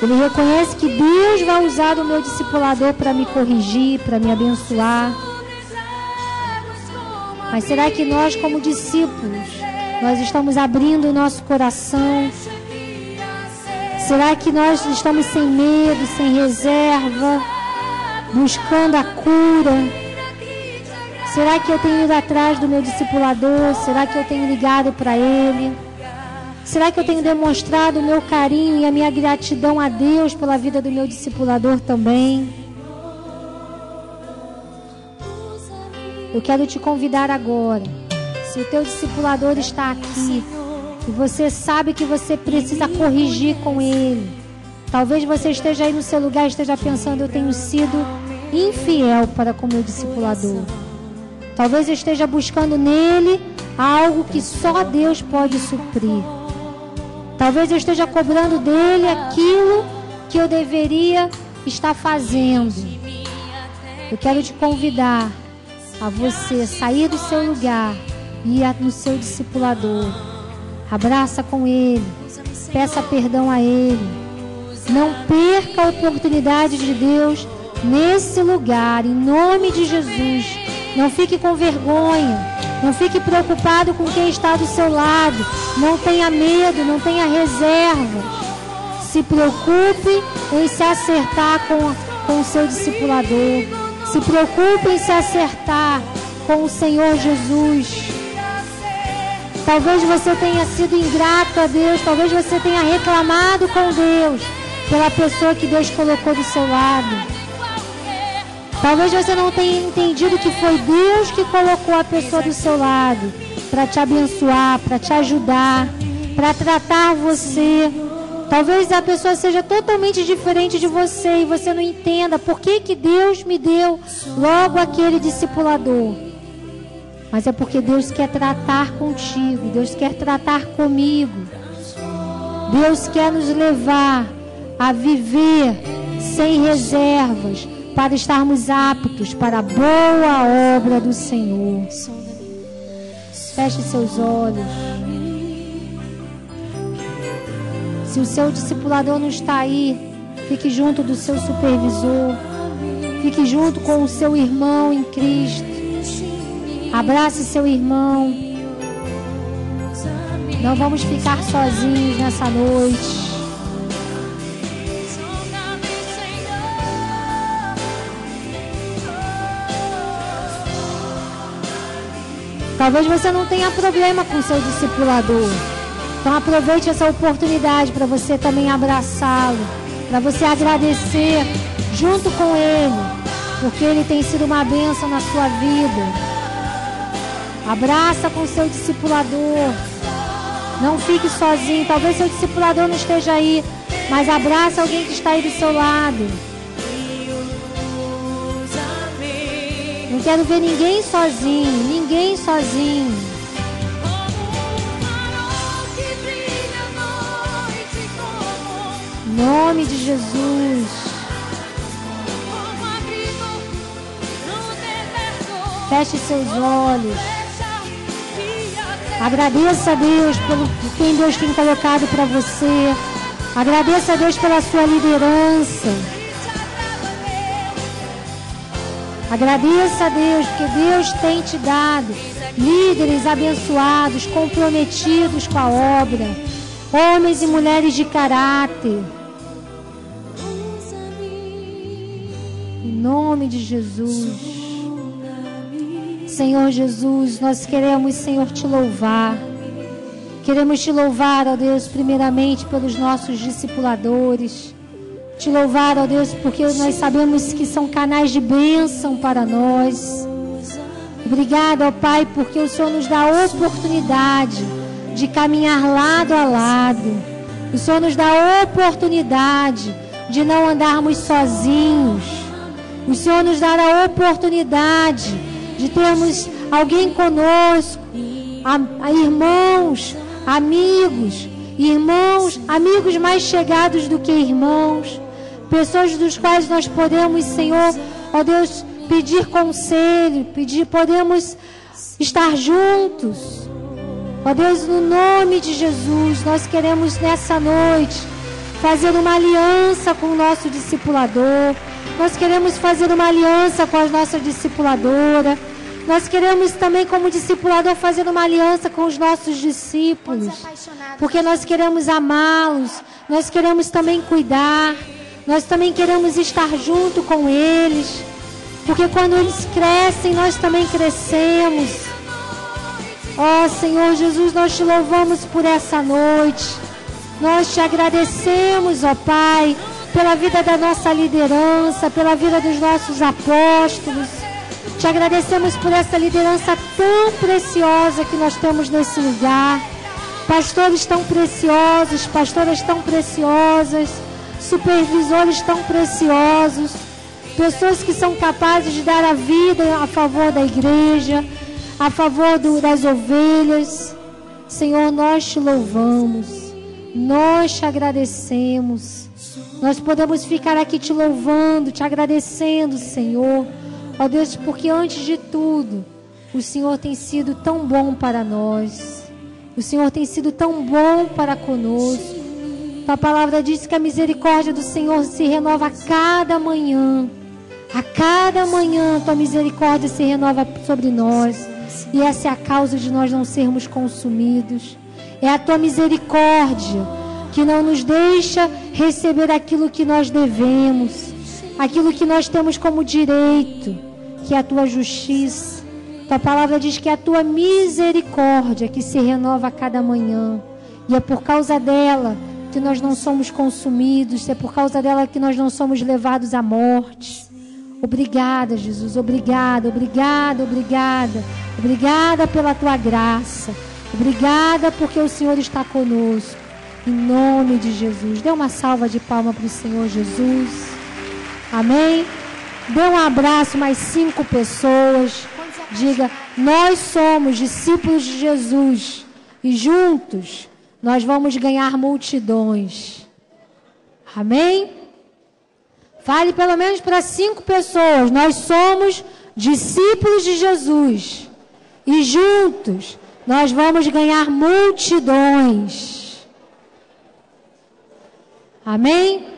Ele reconhece que Deus vai usar o meu discipulador para me corrigir, para me abençoar. Mas será que nós, como discípulos, nós estamos abrindo o nosso coração? Será que nós estamos sem medo, sem reserva, buscando a cura? Será que eu tenho ido atrás do meu discipulador? Será que eu tenho ligado para ele? Será que eu tenho demonstrado o meu carinho e a minha gratidão a Deus pela vida do meu discipulador também? Eu quero te convidar agora. Se o teu discipulador está aqui e você sabe que você precisa corrigir com ele, talvez você esteja aí no seu lugar e esteja pensando: eu tenho sido infiel para com o meu discipulador. Talvez eu esteja buscando nele algo que só Deus pode suprir. Talvez eu esteja cobrando dele aquilo que eu deveria estar fazendo. Eu quero te convidar a você sair do seu lugar e ir no seu discipulador. Abraça com ele, peça perdão a ele. Não perca a oportunidade de Deus nesse lugar, em nome de Jesus. Não fique com vergonha, não fique preocupado com quem está do seu lado. Não tenha medo, não tenha reservas. Se preocupe em se acertar com o seu discipulador. Se preocupe em se acertar com o Senhor Jesus. Talvez você tenha sido ingrato a Deus, talvez você tenha reclamado com Deus pela pessoa que Deus colocou do seu lado. Talvez você não tenha entendido que foi Deus que colocou a pessoa do seu lado para te abençoar, para te ajudar, para tratar você. Talvez a pessoa seja totalmente diferente de você e você não entenda por que Deus me deu logo aquele discipulador. Mas é porque Deus quer tratar contigo, Deus quer tratar comigo. Deus quer nos levar a viver sem reservas, para estarmos aptos para a boa obra do Senhor. Feche seus olhos. Se o seu discipulador não está aí, fique junto do seu supervisor. Fique junto com o seu irmão em Cristo. Abrace seu irmão. Não vamos ficar sozinhos nessa noite. Talvez você não tenha problema com o seu discipulador. Então aproveite essa oportunidade para você também abraçá-lo, para você agradecer junto com ele, porque ele tem sido uma bênção na sua vida. Abraça com o seu discipulador. Não fique sozinho. Talvez seu discipulador não esteja aí, mas abraça alguém que está aí do seu lado. Não quero ver ninguém sozinho, ninguém sozinho. Em nome de Jesus. Feche seus olhos. Agradeça a Deus por quem Deus tem colocado para você. Agradeça a Deus pela sua liderança. Agradeça a Deus, porque Deus tem te dado líderes abençoados, comprometidos com a obra, homens e mulheres de caráter. Em nome de Jesus. Senhor Jesus, nós queremos, Senhor, te louvar. Queremos te louvar, ó Deus, primeiramente pelos nossos discipuladores. Te louvar, ó Deus, porque nós sabemos que são canais de bênção para nós. Obrigado, ó Pai, porque o Senhor nos dá a oportunidade de caminhar lado a lado. O Senhor nos dá a oportunidade de não andarmos sozinhos. O Senhor nos dá a oportunidade de termos alguém conosco a irmãos, amigos, amigos mais chegados do que irmãos, pessoas dos quais nós podemos, Senhor, ó Deus, pedir conselho, podemos estar juntos. Ó Deus, no nome de Jesus, nós queremos nessa noite fazer uma aliança com o nosso discipulador. Nós queremos fazer uma aliança com a nossa discipuladora. Nós queremos também, como discipulador, fazer uma aliança com os nossos discípulos. Porque nós queremos amá-los. Nós queremos também cuidar. Nós também queremos estar junto com eles. Porque quando eles crescem, nós também crescemos. Ó Senhor Jesus, nós te louvamos por essa noite. Nós te agradecemos, ó Pai, pela vida da nossa liderança, pela vida dos nossos apóstolos. Te agradecemos por essa liderança tão preciosa que nós temos nesse lugar. Pastores tão preciosos, pastoras tão preciosas, supervisores tão preciosos, pessoas que são capazes de dar a vida a favor da igreja, a favor das ovelhas. Senhor, nós te louvamos, nós te agradecemos. Nós podemos ficar aqui te louvando, te agradecendo, Senhor. Ó Deus, porque antes de tudo, o Senhor tem sido tão bom para nós. O Senhor tem sido tão bom para conosco. Tua palavra diz que a misericórdia do Senhor se renova a cada manhã. A cada manhã tua misericórdia se renova sobre nós. E essa é a causa de nós não sermos consumidos. É a tua misericórdia que não nos deixa receber aquilo que nós devemos, aquilo que nós temos como direito, que é a tua justiça. Tua palavra diz que é a tua misericórdia que se renova a cada manhã. E é por causa dela que nós não somos consumidos, é por causa dela que nós não somos levados à morte. Obrigada, Jesus, obrigada, obrigada, obrigada. Obrigada pela tua graça. Obrigada porque o Senhor está conosco. Em nome de Jesus. Dê uma salva de palmas para o Senhor Jesus. Amém? Dê um abraço mais 5 pessoas. Diga, nós somos discípulos de Jesus. E juntos nós vamos ganhar multidões. Amém? Fale pelo menos para 5 pessoas. Nós somos discípulos de Jesus. E juntos nós vamos ganhar multidões. Amém?